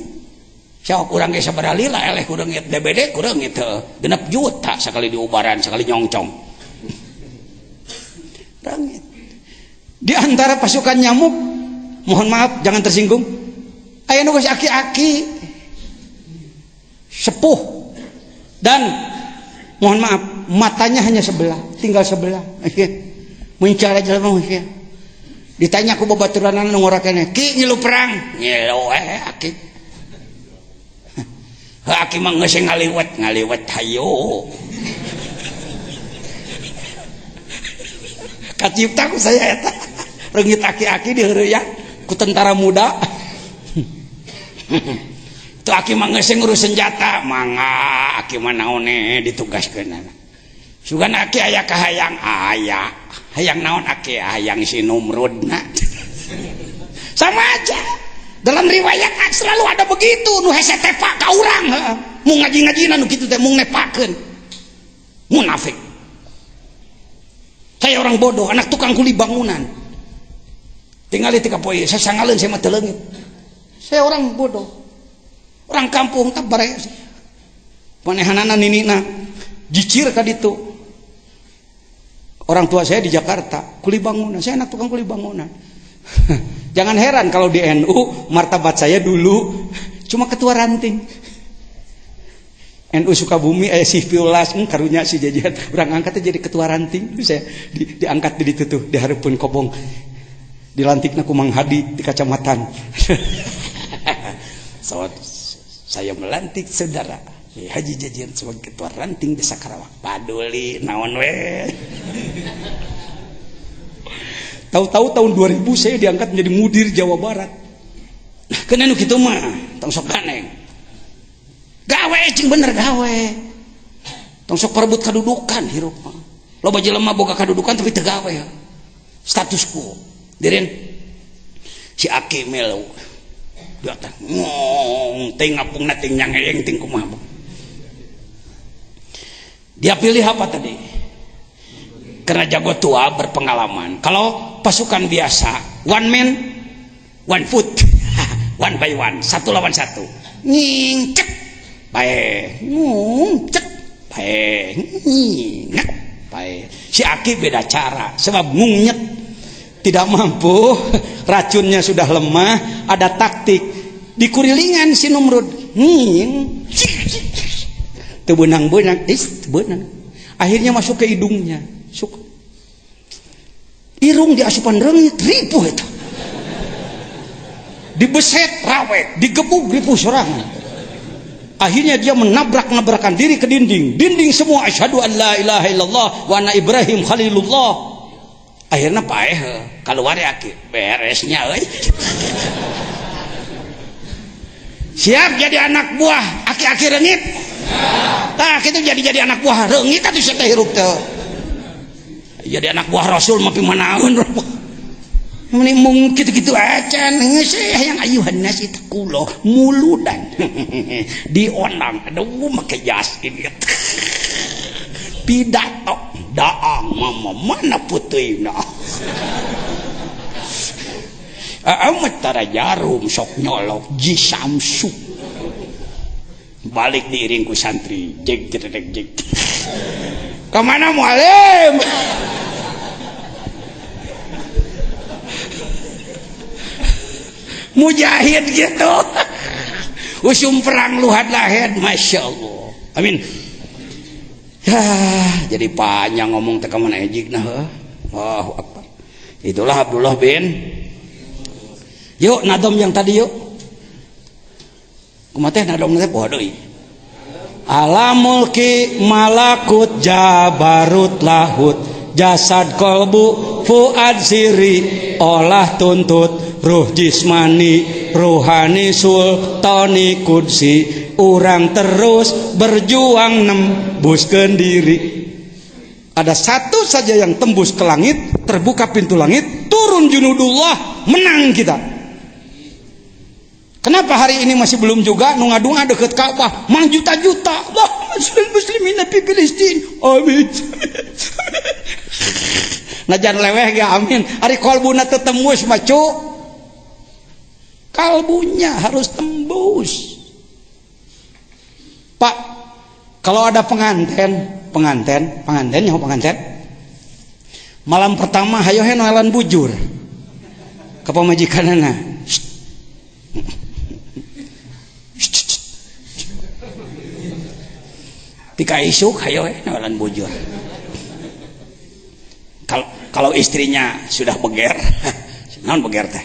Siapa kurang ge sabaraha lila eleh ku reungit DBD ku reungit teu 6 juta sekali diubaran, sekali nyongcong. Reungit. Di antara pasukan nyamuk, mohon maaf jangan tersinggung. Aya nu geus aki-aki. Sepuh. Dan mohon maaf, matanya hanya sebelah, tinggal sebelah. Muncul aja mah ya. Ditanya ku babaturanna nu ngorakene, "Ki ngilu perang?" "Ngilu aki." Aki mah geus ngaliwet hayu. Kacipta ku saya eta. Reungit aki-aki diheureuyan ku tentara muda. Tuh aki mah geus ngurus senjata, mangga aki mah naon ditugaskeun. Sugan aki aya kahayang aya. Hayang naon aki? Hayang si Numrudna. Sama aja. Dalam riwayat selalu ada begitu, nu hese tepa ka urang, heeh. Mun ngaji-ngajina nu kitu teh mung nepakeun. Munafik. Saya orang bodoh, anak tukang kuli bangunan. Tinggal di 3 poe, saya sangaleun saya mah teu leungit. Saya orang bodoh. Orang kampung tak bareng manehanana ninina jicir ka ditu. Orang tua saya di Jakarta kuli bangunan, saya anak tukang kuli bangunan. Jangan heran kalau di NU martabat saya dulu cuma ketua ranting. NU Sukabumi si Piulas karunya si jajan urang angkatnya jadi ketua ranting. Saya diangkat di ditu tuh dihareupeun kobong. Dilantikna ku Mang Hadi di kacamatan. So, saya melantik saudara Haji Jajian sebagai ketua ranting desa Karawang. Paduli naon we. Tahu-tahu tahun 2000 saya diangkat menjadi mudir Jawa Barat. Kena nu kitu mah tong sok ganeng. Gawe cing bener gawe. Tong sok perebut kadudukan hirup mah. Loba jelema boga kadudukan tapi teu gawe. Status quo. Diren si Aki melu. Dia teh ngong teh ngapungna teh nyangeyeng ting kumaha. Dia pilih apa tadi? Karena jago tua berpengalaman. Kalau pasukan biasa, one man, one foot, one by one, 1 lawan 1. Ngingcek, bae, ngungcek, bae, ngingek, bae. Si Aki beda cara, sebab ngungnyek tidak mampu, racunnya sudah lemah, ada taktik. Dikurilingan si Numrud, teu beunang-beunang, benang. Akhirnya masuk ke hidungnya. Irung di asupan reungit ripuh eta. Dibeset rawek, digebuk ripuh sorangan. Akhirnya dia menabrak-nabrakan diri ke dinding. Dinding semua asyhadu an la ilaha illallah wa anna Ibrahim khalilullah. Akhirnya paeh keluar Aki beresnya euy. Siap jadi anak buah aki-aki reungit? Tah kitu jadi anak buah reungit atuh sia teh hirup teh. Jadi anak buah Rasul mah pimanaeun. Mending mung kitu-kitu acan geus hayang ayuhan nasi teh kulo muludan. Dionang aduh make jas ini. Pidato daang mama mana puteuina. Amat tara jarum sok nyolok Ji Samsu. Balik diiring ku santri jeg jedeg jeg. Kemana mualim? Mujahid gitu. Usum perang luhad lahed, masya Allah. Amin. Ya, jadi panjang ngomong teka mana ejik nah. Allahu Akbar. Itulah Abdullah bin. Yuk nadom yang tadi yuk. Kumaha teh nadom teh poho deui. Alamul ki malakut jabarut lahut jasad kolbu fuad siri olah tuntut ruh jismani ruhani sultani kudsi urang terus berjuang nembuskeun diri. Ada satu saja yang tembus ke langit, terbuka pintu langit, turun junudullah, menang kita. Kenapa hari ini masih belum juga nu ngadunga deket Ka'bah mang juta-juta Allah muslimin fi Filistin amin. Najan leweh ge amin ari kalbuna teu tembus mah cu kalbunya harus tembus. Pak, kalau ada pengantin nyaho pengantin malam pertama hayo he noelan bujur ka pamajikanana. Tika isuk hayo noelan bujur. Kalau istrinya sudah beger, naon beger teh?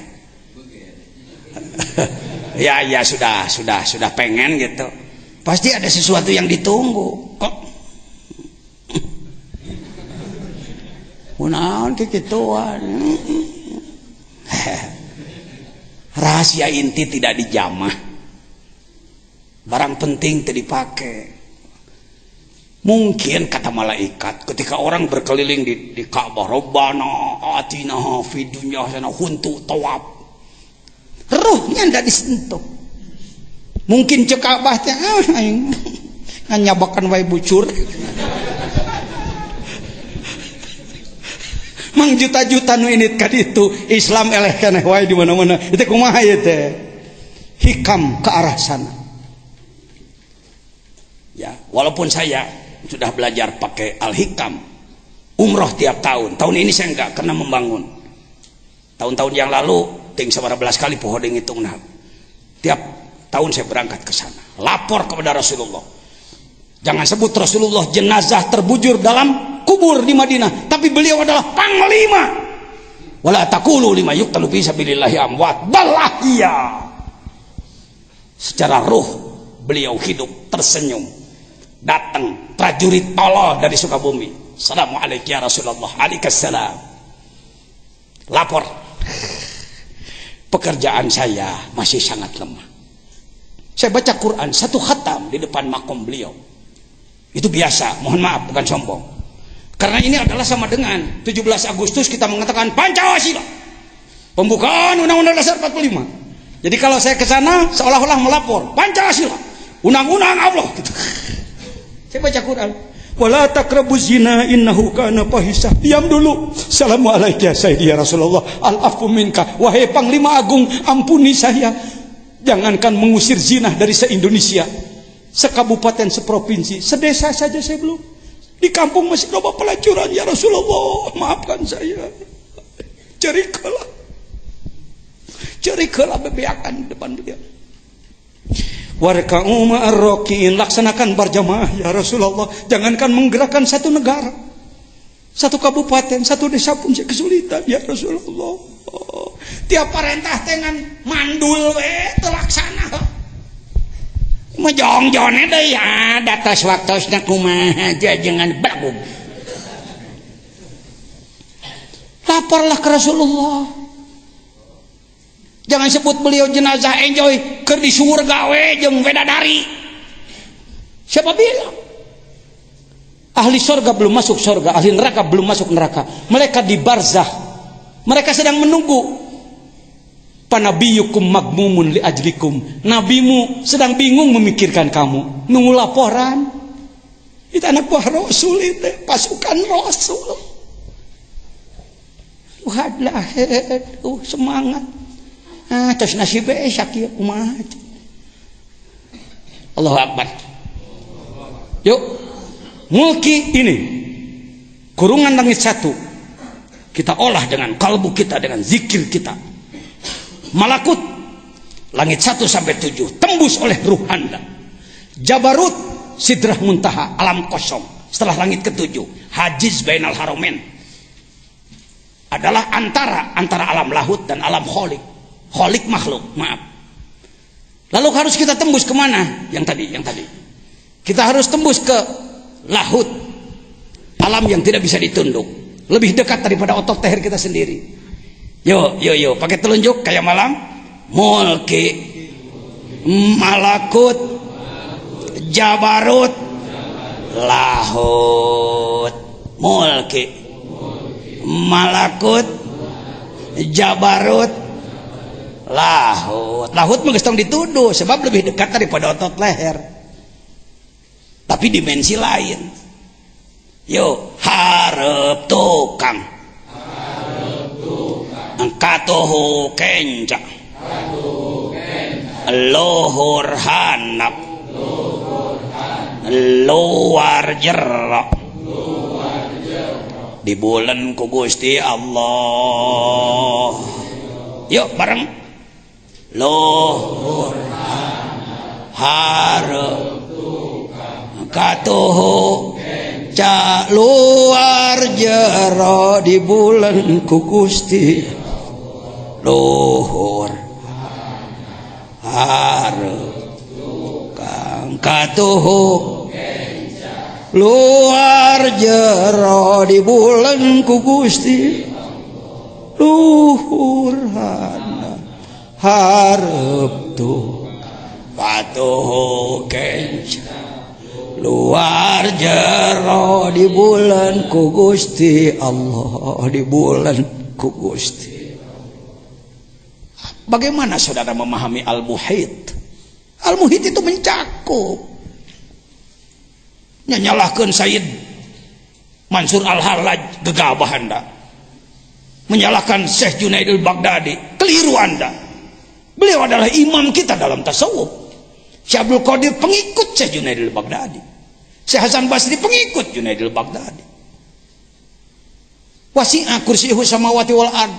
Ya sudah pengen gitu. Pasti ada sesuatu yang ditunggu. Kok? Naon kikituan. Rahasia inti tidak dijamah. Barang penting tidak dipakai. Mungkin kata malaikat ketika orang berkeliling di Ka'bah, Rabbana atina fid dunya hasanah huntu tawab, ruhnya tidak disentuh. Mungkin cek Ka'bah teh nganyabakan wae bucur. Mang juta-juta nu init ka ditu Islam eleh keneh wae di mana-mana. Itu kumaha ieu teh? Hikam ke arah sana. Ya, walaupun saya sudah belajar pakai Al-Hikam umroh tiap tahun. Tahun ini saya enggak karena membangun. Tahun-tahun yang lalu ting 11 kali poho deung hitungna. Tiap tahun saya berangkat ke sana. Lapor kepada Rasulullah. Jangan sebut Rasulullah jenazah terbujur dalam kubur di Madinah, tapi beliau adalah panglima. Wala taqulu lima yuqtalu fi sabilillahi amwat bal ahya. Secara ruh beliau hidup tersenyum. Datang prajurit tolol dari Sukabumi. Assalamualaikum ya Rasulullah. Waalaikumsalam. Lapor. Pekerjaan saya masih sangat lemah. Saya baca Quran satu khatam di depan makom beliau. Itu biasa, mohon maaf bukan sombong. Karena ini adalah sama dengan 17 Agustus kita mengatakan Pancasila. Pembukaan Undang-Undang Dasar 45. Jadi kalau saya ke sana seolah-olah melapor Pancasila, undang-undang Allah gitu. Saya baca Quran. Wala taqrabuz zina innahu kana fahisah. Diam dulu. Assalamualaikum ya Rasulullah. Al-afwu minka. Wahai Panglima Agung, ampuni saya. Jangankan mengusir zina dari se-Indonesia, sekabupaten, seprovinsi, sedesa saja saya belum. Di kampung masih ada pelacuran ya Rasulullah. Maafkan saya. Cerikalah bebeakan depan beliau. Warka'u ma'ar-raki'in, laksanakan berjamaah ya Rasulullah. Jangankan menggerakkan satu negara, satu kabupaten, satu desa pun saya kesulitan ya Rasulullah. Tiap perintah dengan mandul terlaksana. Majong-jone deui ya, datos waktosna kumaha aja jangan bagum. Laporlah ke Rasulullah. Jangan sebut beliau jenazah enjoy keur di surga we jeung wedadari. Siapa bilang? Ahli surga belum masuk surga, ahli neraka belum masuk neraka. Mereka di barzah. Mereka sedang menunggu. Panabiyukum magmumun li ajlikum. Nabimu sedang bingung memikirkan kamu. Nunggu laporan. Itu anak buah Rasul itu, pasukan Rasul. Wahlah, semangat. Terus nasibnya esyak ya umat. Allahu Akbar. Yuk, mulki ini kurungan langit 1 kita olah dengan kalbu kita, dengan zikir kita. Malakut langit 1 sampai 7 tembus oleh ruh Anda. Jabarut sidrah muntaha alam kosong setelah langit ke-7 hajiz bainal haromen adalah antara alam lahut dan alam kholik. Kholik makhluk, maaf. Lalu harus kita tembus kemana? Yang tadi. Kita harus tembus ke lahut, alam yang tidak bisa ditunduk, lebih dekat daripada otot leher kita sendiri. Yo, pakai telunjuk kayak malam. Mulki, malakut, jabarut, lahut. Mulki, malakut, jabarut, lahut. Lahut mah geus tong dituduh sebab lebih dekat daripada otot leher. Tapi dimensi lain. Yo, hareup tukang. Katuhu kenca. Luhur hanap. Luar jerak. Di bulan ku Gusti Allah. Yuk bareng. Luhur hareup katuhu ca luar jero di bulan ku Gusti luhur hareup kang katuhu luar jero di bulan ku Gusti luhur hareup tu katuhu kenca luar jero di bulan ku Gusti Allah, di bulan ku Gusti. Bagaimana saudara memahami al-muhit? Al-muhit itu mencakup. Nyalahkeun Sayyid Mansur Al-Hallaj gegabah Anda. Menyalahkan Syekh Junaid al-Baghdadi, keliru Anda. Beliau adalah imam kita dalam tasawuf. Syekh Abdul Qadir pengikut Syekh Junaid al-Baghdadi. Syekh Hasan Basri pengikut Junaid al-Baghdadi. Wasi'a kursiyuhu samawati wal ard.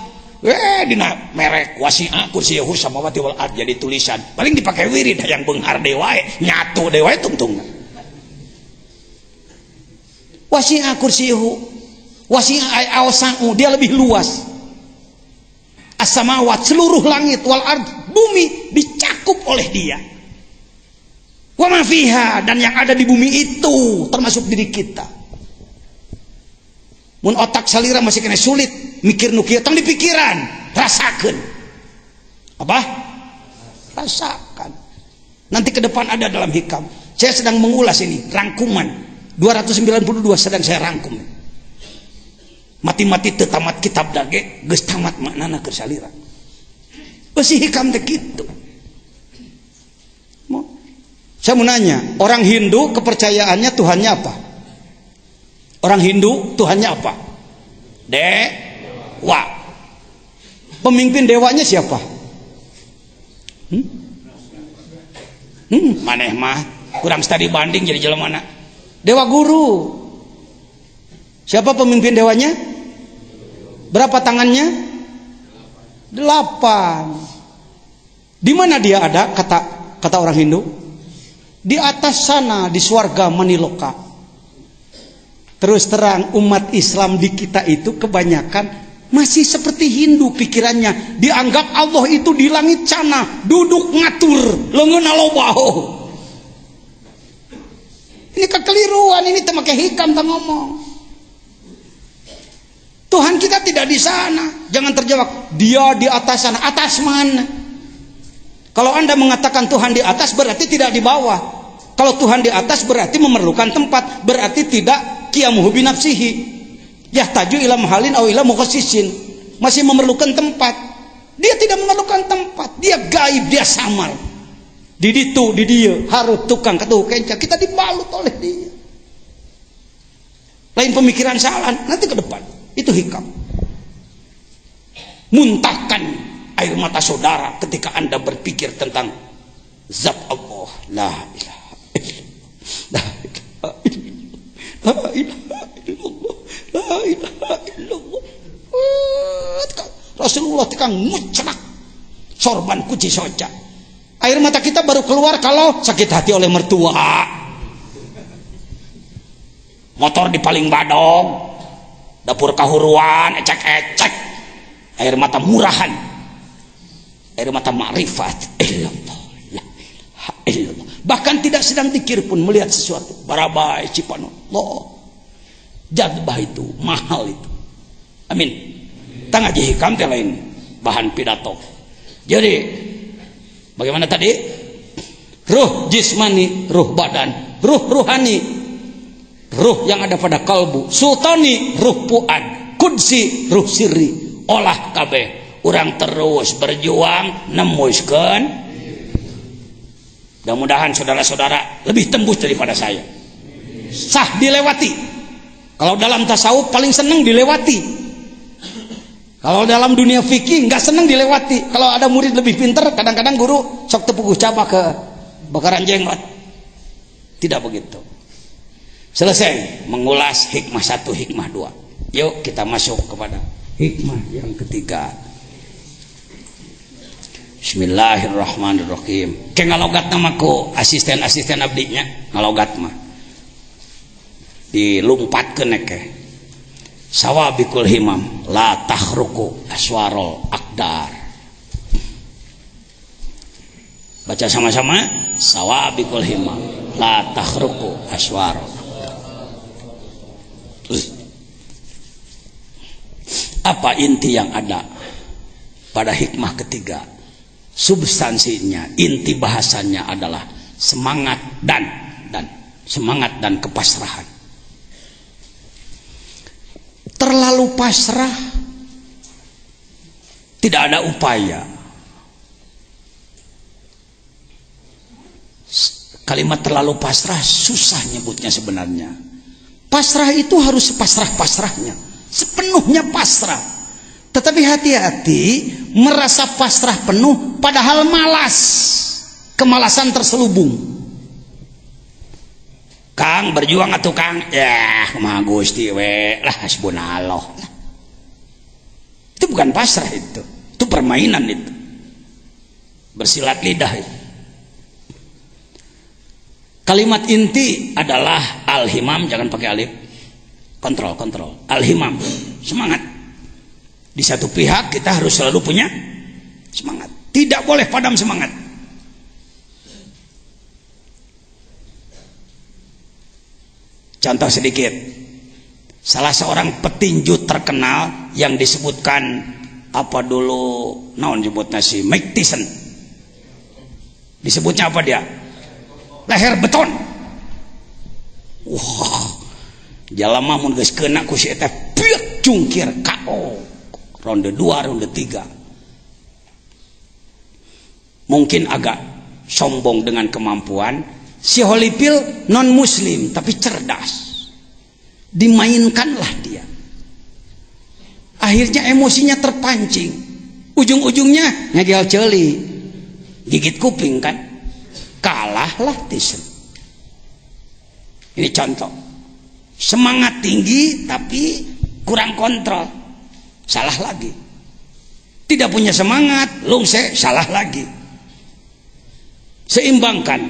Dina merek wasi'a kursiyuhu samawati wal ard jadi tulisan. Paling dipakai wirid yang beunghar deui wae, nyatu deui wae tungtungna. Wasi'a kursiyuhu. Wasi'a awsa'u, dia lebih luas. As-samawat seluruh langit wal ard bumi dicakup oleh dia. Wa ma fiha dan yang ada di bumi itu termasuk diri kita. Mun otak salira masih kena sulit mikir nu kieu tong di pikiran, rasakeun. Apa? Rasakan. Nanti ke depan ada dalam hikam. Saya sedang mengulas ini rangkuman 292 sedang saya rangkum. Mati-mati teu tamat kitab dage geus tamat maknana keur salira. Beusi hikam teh kitu. Saya mau nanya, orang Hindu kepercayaannya Tuhannya apa? Orang Hindu Tuhannya apa? Dewa. Pemimpin dewanya siapa? Maneh mah kurang studi banding jadi jelema mana? Dewa guru. Siapa pemimpin dewanya? Berapa tangannya? 8. Di mana dia ada? Kata orang Hindu. Di atas sana di swarga Maniloka. Terus terang umat Islam di kita itu kebanyakan masih seperti Hindu pikirannya. Dianggap Allah itu di langit sana duduk ngatur leungeunna lobaho. Ini kekeliruan, ini teu make hikam teu ngomong. Tuhan kita tidak di sana. Jangan terjebak dia di atas sana. Atas mana? Kalau Anda mengatakan Tuhan di atas berarti tidak di bawah. Kalau Tuhan di atas berarti memerlukan tempat, berarti tidak qiyamuhu binafsihi. Yahtaju ila mahalin aw ila mukhassisin. Masih memerlukan tempat. Dia tidak memerlukan tempat. Dia gaib, dia samar. Di ditu, di dia, harus tukang ketuh kenca. Kita dibalut oleh dia. Lain pemikiran salah, nanti ke depan. Itu hikam. Muntahkan air mata saudara ketika Anda berpikir tentang zat Allah. La ilaha illallah. La ilaha illallah. La ilaha illallah. Rasulullah tekan mucrak sorban kuci soca. Air mata kita baru keluar kalau sakit hati oleh mertua, motor di paling badong, dapur kahuruan, ecek-ecek. Air mata murahan, air mata ma'rifat. Bahkan tidak sedang dikir pun melihat sesuatu. Barabai cipanon, loh, jadbah itu, mahal itu. Amin. Tang aja hikam teh lain bahan pidato. Jadi bagaimana tadi? Ruh jismani, ruh badan, ruh ruhani, ruh yang ada pada kalbu, sultani, ruh puad, kudsi, ruh sirri. Olah kabeh, orang terus berjuang nemuskeun. Mudah-mudahan saudara-saudara lebih tembus daripada saya. Sah dilewati. Kalau dalam tasawuf paling senang dilewati. Kalau dalam dunia fikih nggak senang dilewati. Kalau ada murid lebih pintar, kadang-kadang guru sok tepuk ucapa ke bakaran jenggot. Tidak begitu. Selesai mengulas hikmah 1, hikmah 2. Yuk kita masuk kepada hikmah yang ketiga. Bismillahirrahmanirrahim. Ke ngalogat namaku asisten-asisten abdinya ngalogat mah dilumpatkeun ke sawabikul himam la tahruku aswarul akdar. Baca sama-sama, sawabikul himam la tahruku aswarul akdar. Apa inti yang ada pada hikmah ketiga? Substansinya, inti bahasannya adalah semangat dan semangat dan kepasrahan. Terlalu pasrah, tidak ada upaya. Kalimat terlalu pasrah susah nyebutnya sebenarnya. Pasrah itu harus sepasrah-pasrahnya, sepenuhnya pasrah. Tetapi hati-hati merasa pasrah penuh padahal malas, kemalasan terselubung. Kang berjuang atuh Kang, ya kumaha Gusti we lah hasbunallah. Itu bukan pasrah, itu permainan, itu bersilat lidah itu. Kalimat inti adalah al-himam, jangan pakai alif. Kontrol. Al-himam, semangat. Di satu pihak kita harus selalu punya semangat. Tidak boleh padam semangat. Contoh sedikit. Salah seorang petinju terkenal yang disebutkan apa dulu, naon nyebutnya si Mike Tyson. Disebutnya apa dia? Leher beton. Wah, jalama mun geus keuna ku si eta piet cungkir KO. Ronde 2, ronde 3. Mungkin agak sombong dengan kemampuan. Si Holyfield non muslim tapi cerdas. Dimainkanlah dia. Akhirnya emosinya terpancing. Ujung-ujungnya ngegel ceuli, gigit kuping kan. Kalahlah Tyson. Ini contoh. Semangat tinggi tapi kurang kontrol. Salah lagi. Tidak punya semangat, lungse, salah lagi. Seimbangkan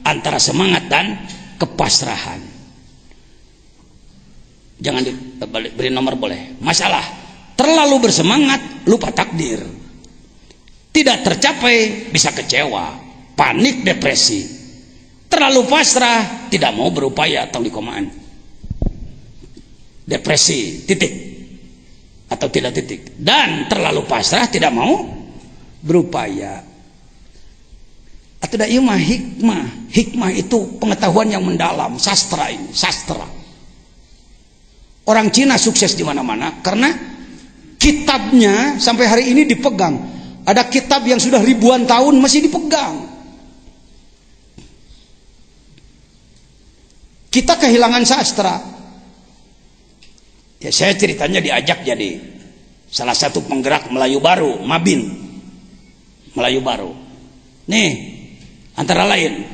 antara semangat dan kepasrahan. Jangan beri nomor boleh. Masalah terlalu bersemangat, lupa takdir. Tidak tercapai, bisa kecewa, panik, depresi. Terlalu pasrah, tidak mau berupaya atau dikomaan. Depresi, titik. Atau tidak titik. Dan terlalu pasrah, tidak mau berupaya. Atau da ieu mah hikmah. Hikmah itu pengetahuan yang mendalam, sastra ini, sastra. Orang Cina sukses di mana-mana karena kitabnya sampai hari ini dipegang. Ada kitab yang sudah ribuan tahun masih dipegang. Kita kehilangan sastra. Ya saya ceritanya diajak jadi salah satu penggerak Melayu Baru, Mabin. Melayu Baru. Nih, antara lain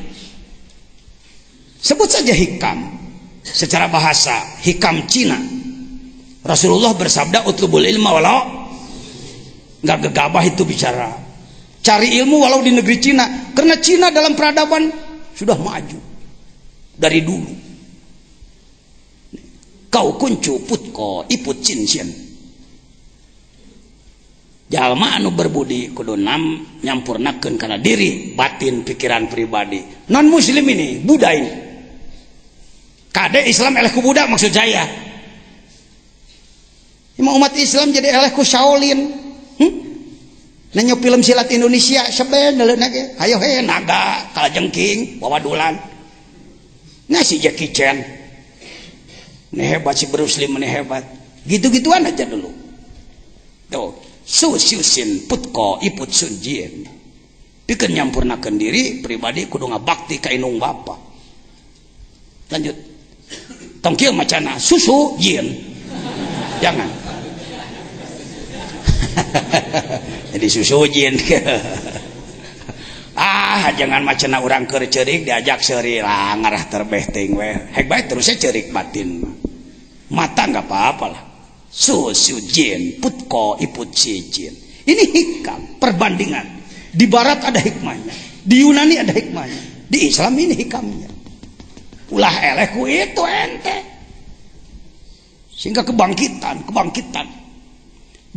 sebut saja hikam. Secara bahasa hikam Cina. Rasulullah bersabda utlubul ilma walau enggak gegabah itu bicara. Cari ilmu walau di negeri Cina, karena Cina dalam peradaban sudah maju dari dulu. Kau kuncu putko iput cincin. Jalma anu berbudi kudu nyampurnakeun kana diri, batin, pikiran pribadi. Non muslim ini Buddha ini. Kade Islam eleh ku Buddha maksud saya. Ima umat Islam jadi eleh ku Shaolin. Nanya film silat Indonesia seben daleuna ge. Hayo he naga kalajengking wawadulan. Nah si Jackie Chan. Ini hebat si Bruce Lee, ini hebat. Gitu-gituan aja dulu. Tuh, su siusin putko iput sunjien. Pikeun nyampurnakeun diri pribadi kudu ngabakti ka inung bapa. Lanjut. Tong kieu macana susu jin. Jangan. Jadi susu jin. Jangan macana urang keur ceurik diajak seuri lah ngarah terbeh ting we. Hek bae terusnya ceurik batin. Mata enggak apa-apa lah. Susu jin, putko iput si jin. Ini hikam, perbandingan. Di barat ada hikmahnya, di Yunani ada hikmahnya, di Islam ini hikamnya. Ulah eleh ku itu ente. Sehingga kebangkitan.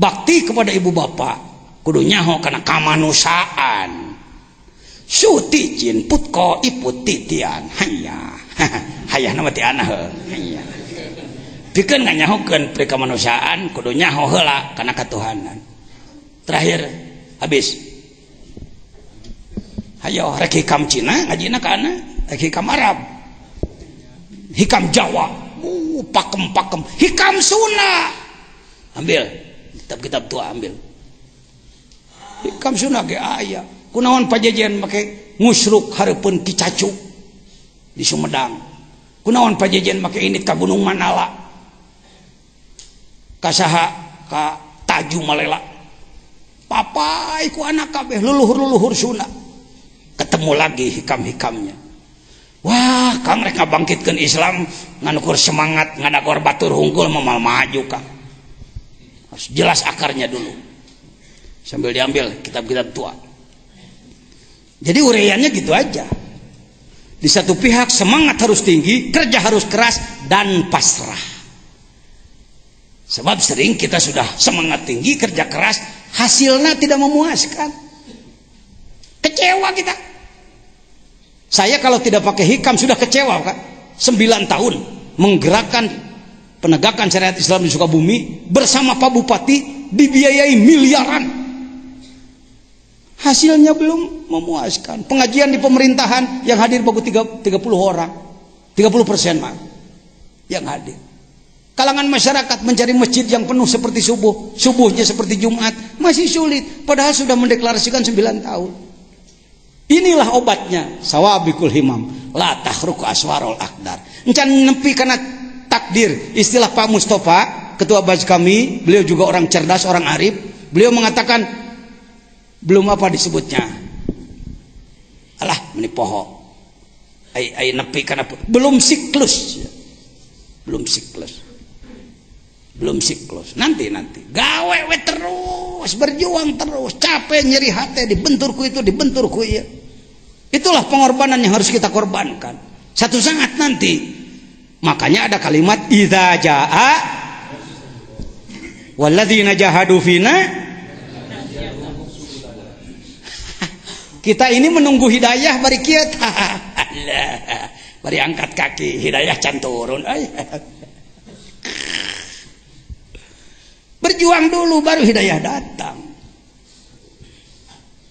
Bakti kepada ibu bapak kudu nyaho kana kamanusaan. Suti jin putko iput titian hayah. Hayah nama ti anah hayah. Pikeun nganyahokeun pri kamanusiaan kudu nyaho heula kana katuhanan. Terakhir habis. Hayo rek hikam Cina ngajina kana rek hikam Arab. Hikam Jawa. Pakem. Hikam Sunda. Ambil kitab-kitab tua ambil. Hikam Sunda ge aya. Kunaon pajajian make ngusruk hareupeun Ki Cacu di Sumedang. Kunaon pajajian make init ka Gunung Manala. Kasaha ka Taju Malela. Papai ku anak kabeh leluhur-leluhur Sunda. Ketemu lagi hikam-hikamnya. Wah, Kang rek ngabangkitkeun Islam nganukur semangat ngadakor batur hungkul memal maju Kang. Harus jelas akarnya dulu. Sambil diambil kitab-kitab tua. Jadi uraiannya gitu aja. Di satu pihak semangat harus tinggi, kerja harus keras dan pasrah. Sebab sering kita sudah semangat tinggi, kerja keras, hasilnya tidak memuaskan. Kecewa kita. Saya kalau tidak pakai hikam sudah kecewa kan. 9 tahun menggerakkan penegakan syariat Islam di Sukabumi bersama Pak Bupati dibiayai miliaran. Hasilnya belum memuaskan. Pengajian di pemerintahan yang hadir baru 30 orang. 30% mah yang hadir. Kalangan masyarakat mencari masjid yang penuh seperti subuhnya seperti Jumat masih sulit, padahal sudah mendeklarasikan 9 tahun. Inilah obatnya, sawabikul himam, la tahruk aswarul akdar. Encan nepi kana takdir. Istilah Pak Mustafa, ketua Baj kami, beliau juga orang cerdas, orang arif. Beliau mengatakan belum apa disebutnya. Alah, meni poho. Ai nepi kana belum siklus. Nanti gawe we terus, berjuang terus, capek nyeri hati, dibenturku itu, dibenturku ya. Itulah pengorbanan yang harus kita korbankan. Satu saat nanti, makanya ada kalimat idza jaa walladzina jahadu fina. Kita ini menunggu hidayah bari kieu tah. Bari angkat kaki, hidayah can turun. Berjuang dulu baru hidayah datang.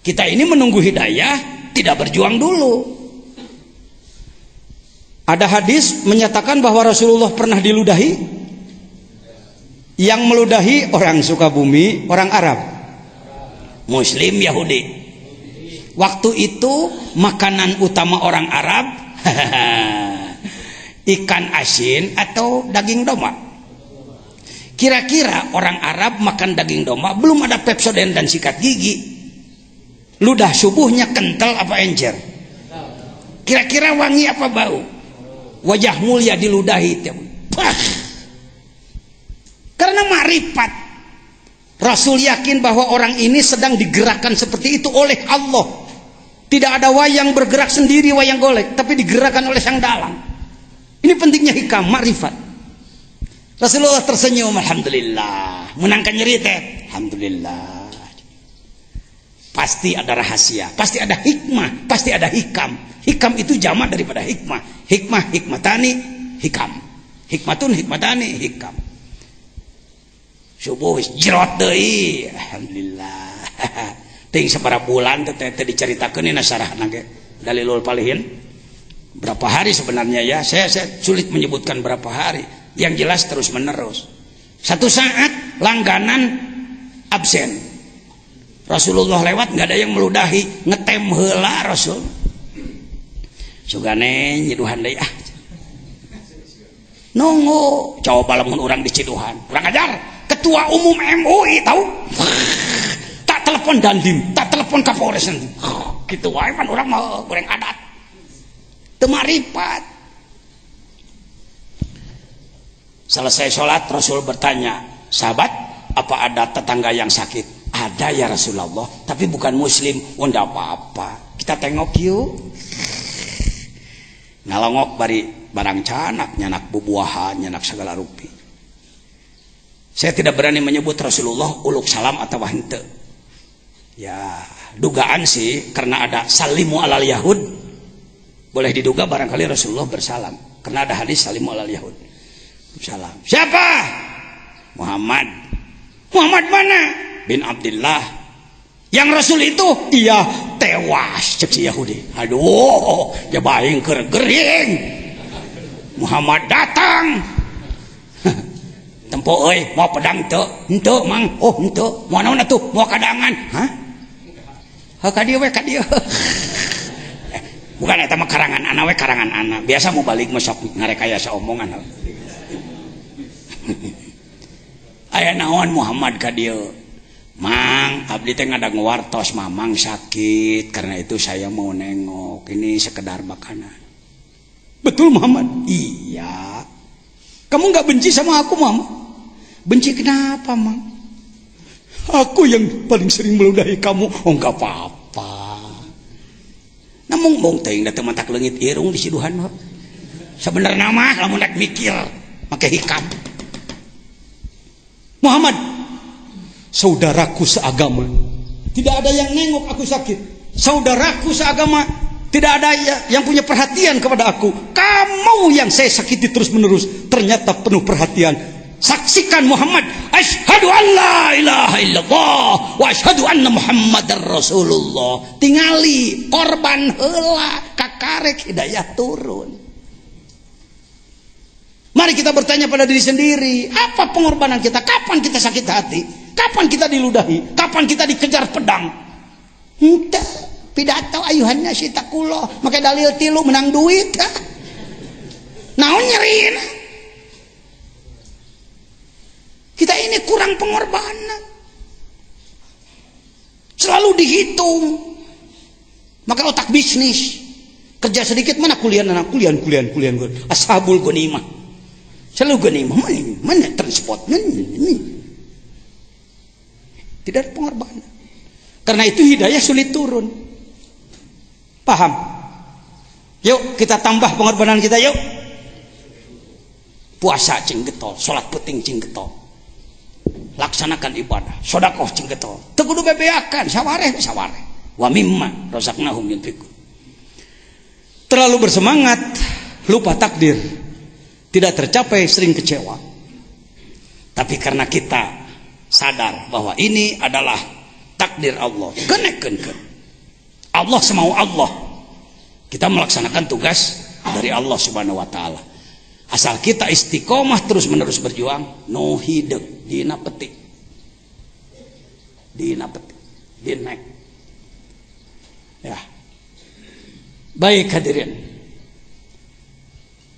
Kita ini menunggu hidayah tidak berjuang dulu. Ada hadis menyatakan bahwa Rasulullah pernah diludahi. Yang meludahi orang Sukabumi, orang Arab, Muslim, Yahudi. Waktu itu makanan utama orang Arab ikan asin atau daging domba. Kira-kira orang Arab makan daging domba, belum ada Pepsodent dan sikat gigi, ludah subuhnya kental apa encer? Kira-kira wangi apa bau? Wajah mulia diludahi tiap. Karena makrifat. Rasul yakin bahwa orang ini sedang digerakkan seperti itu oleh Allah. Tidak ada wayang bergerak sendiri, wayang golek, tapi digerakkan oleh Sang Dalang. Ini pentingnya hikam, makrifat. Rasulullah tersenyum, alhamdulillah. Menangkan nyeri teh, alhamdulillah. Pasti ada rahasia, pasti ada hikmah, pasti ada hikam. Hikam itu jamak daripada hikmah. Hikmah, hikmatani, hikam. Hikmatun, hikmatani, hikam. Subuh jerot deui, alhamdulillah. Ting sabaraha bulan teh diceritakeun dina sarahna ge Dalilul Palihin. Berapa hari sebenarnya ya? Saya sulit menyebutkan berapa hari. Yang jelas terus menerus. Satu saat langganan absen. Rasulullah lewat nggak ada yang meludahi, ngetem heula Rasul. Sugane nyiduhan deui ah. Nunggu, coba lamun urang diciduhan. Urang ajar, ketua umum MUI tahu? Tak telepon Dandim, tak telepon Kapolres nanti. Gitu wae pan urang mah goreng adat. Teu marifat. Selesai sholat Rasul bertanya, sahabat, apa ada tetangga yang sakit? Ada ya Rasulullah, tapi bukan muslim. Oh enggak apa-apa, kita tengok yuk. Ngalongok bari barang canak, nyanak bubuahan, nyanak segala rupi. Saya tidak berani menyebut Rasulullah uluk salam atau henteu. Ya, dugaan sih karena ada salimu alal yahud. Boleh diduga barangkali Rasulullah bersalam karena ada hadis salimu alal yahud. Salam. Siapa? Muhammad. Muhammad mana? Bin Abdullah. Yang Rasul itu iya tewas cek si Yahudi. Aduh, jabaing keur gering. Muhammad datang. Tempo euy, mau pedang teu? Henteu, Mang. Oh, henteu. Mau naon atuh? Mau kadangan. Hah? Ha ka dieu we ka dieu. Bukan eta mah karangan ana we karangan ana. Biasa mau balik mah sok ngarekayasa omongan. Aya naon Muhammad ka dieu? Mang, abdi teh ngadang wartos mamang sakit, karena itu saya mau nengok. Ini sekedar makanan. Betul Muhammad? Iya. Kamu nggak benci sama aku Muhammad? Benci kenapa Mang? Aku yang paling sering meludahi kamu. Oh nggak apa-apa. Namun mong teh datang matak leungit irung di siduhan mah. Sebenarnya mah lamun rek mikir make hikam. Muhammad, saudaraku seagama. Tidak ada yang nengok aku sakit. Saudaraku seagama, tidak ada yang punya perhatian kepada aku. Kamu yang saya sakiti terus menerus, ternyata penuh perhatian. Saksikan Muhammad, asyhadu an la ilaha illallah wa asyhadu anna Muhammadar Rasulullah. Tingali korban heula kakarek hidayah turun. Mari kita bertanya pada diri sendiri, apa pengorbanan kita? Kapan kita sakit hati? Kapan kita diludahi? Kapan kita dikejar pedang? Entah, pidato ayuhannya si takuloh, pakai dalil tilu menang duit. Naon nyeriin? Kita ini kurang pengorbanan. Selalu dihitung. Maka otak bisnis. Kerja sedikit mana kuliah anak kuliah. Ashabul ghanimah. Selalu ghanimah mana transport tidak ada pengorbanan. Karena itu hidayah sulit turun. Paham? Yuk kita tambah pengorbanan kita yuk. Puasa cing getol, salat penting cing getol. Laksanakan ibadah, sedekah cing getol. Teu kudu bebeakan, sawareh. Wa mimma razaqnahum yunfiqun. Terlalu bersemangat, lupa takdir. Tidak tercapai, sering kecewa. Tapi karena kita sadar bahwa ini adalah takdir Allah, kenekeun. Allah semau Allah. Kita melaksanakan tugas dari Allah Subhanahu wa taala. Asal kita istiqomah terus menerus berjuang, no hideg dina petik. Dina petik. Dinek. Ya. Baik hadirin.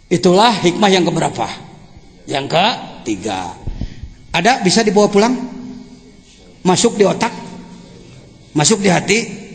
Itulah hikmah yang keberapa? Yang ketiga. Ada bisa dibawa pulang? Masuk di otak? Masuk di hati?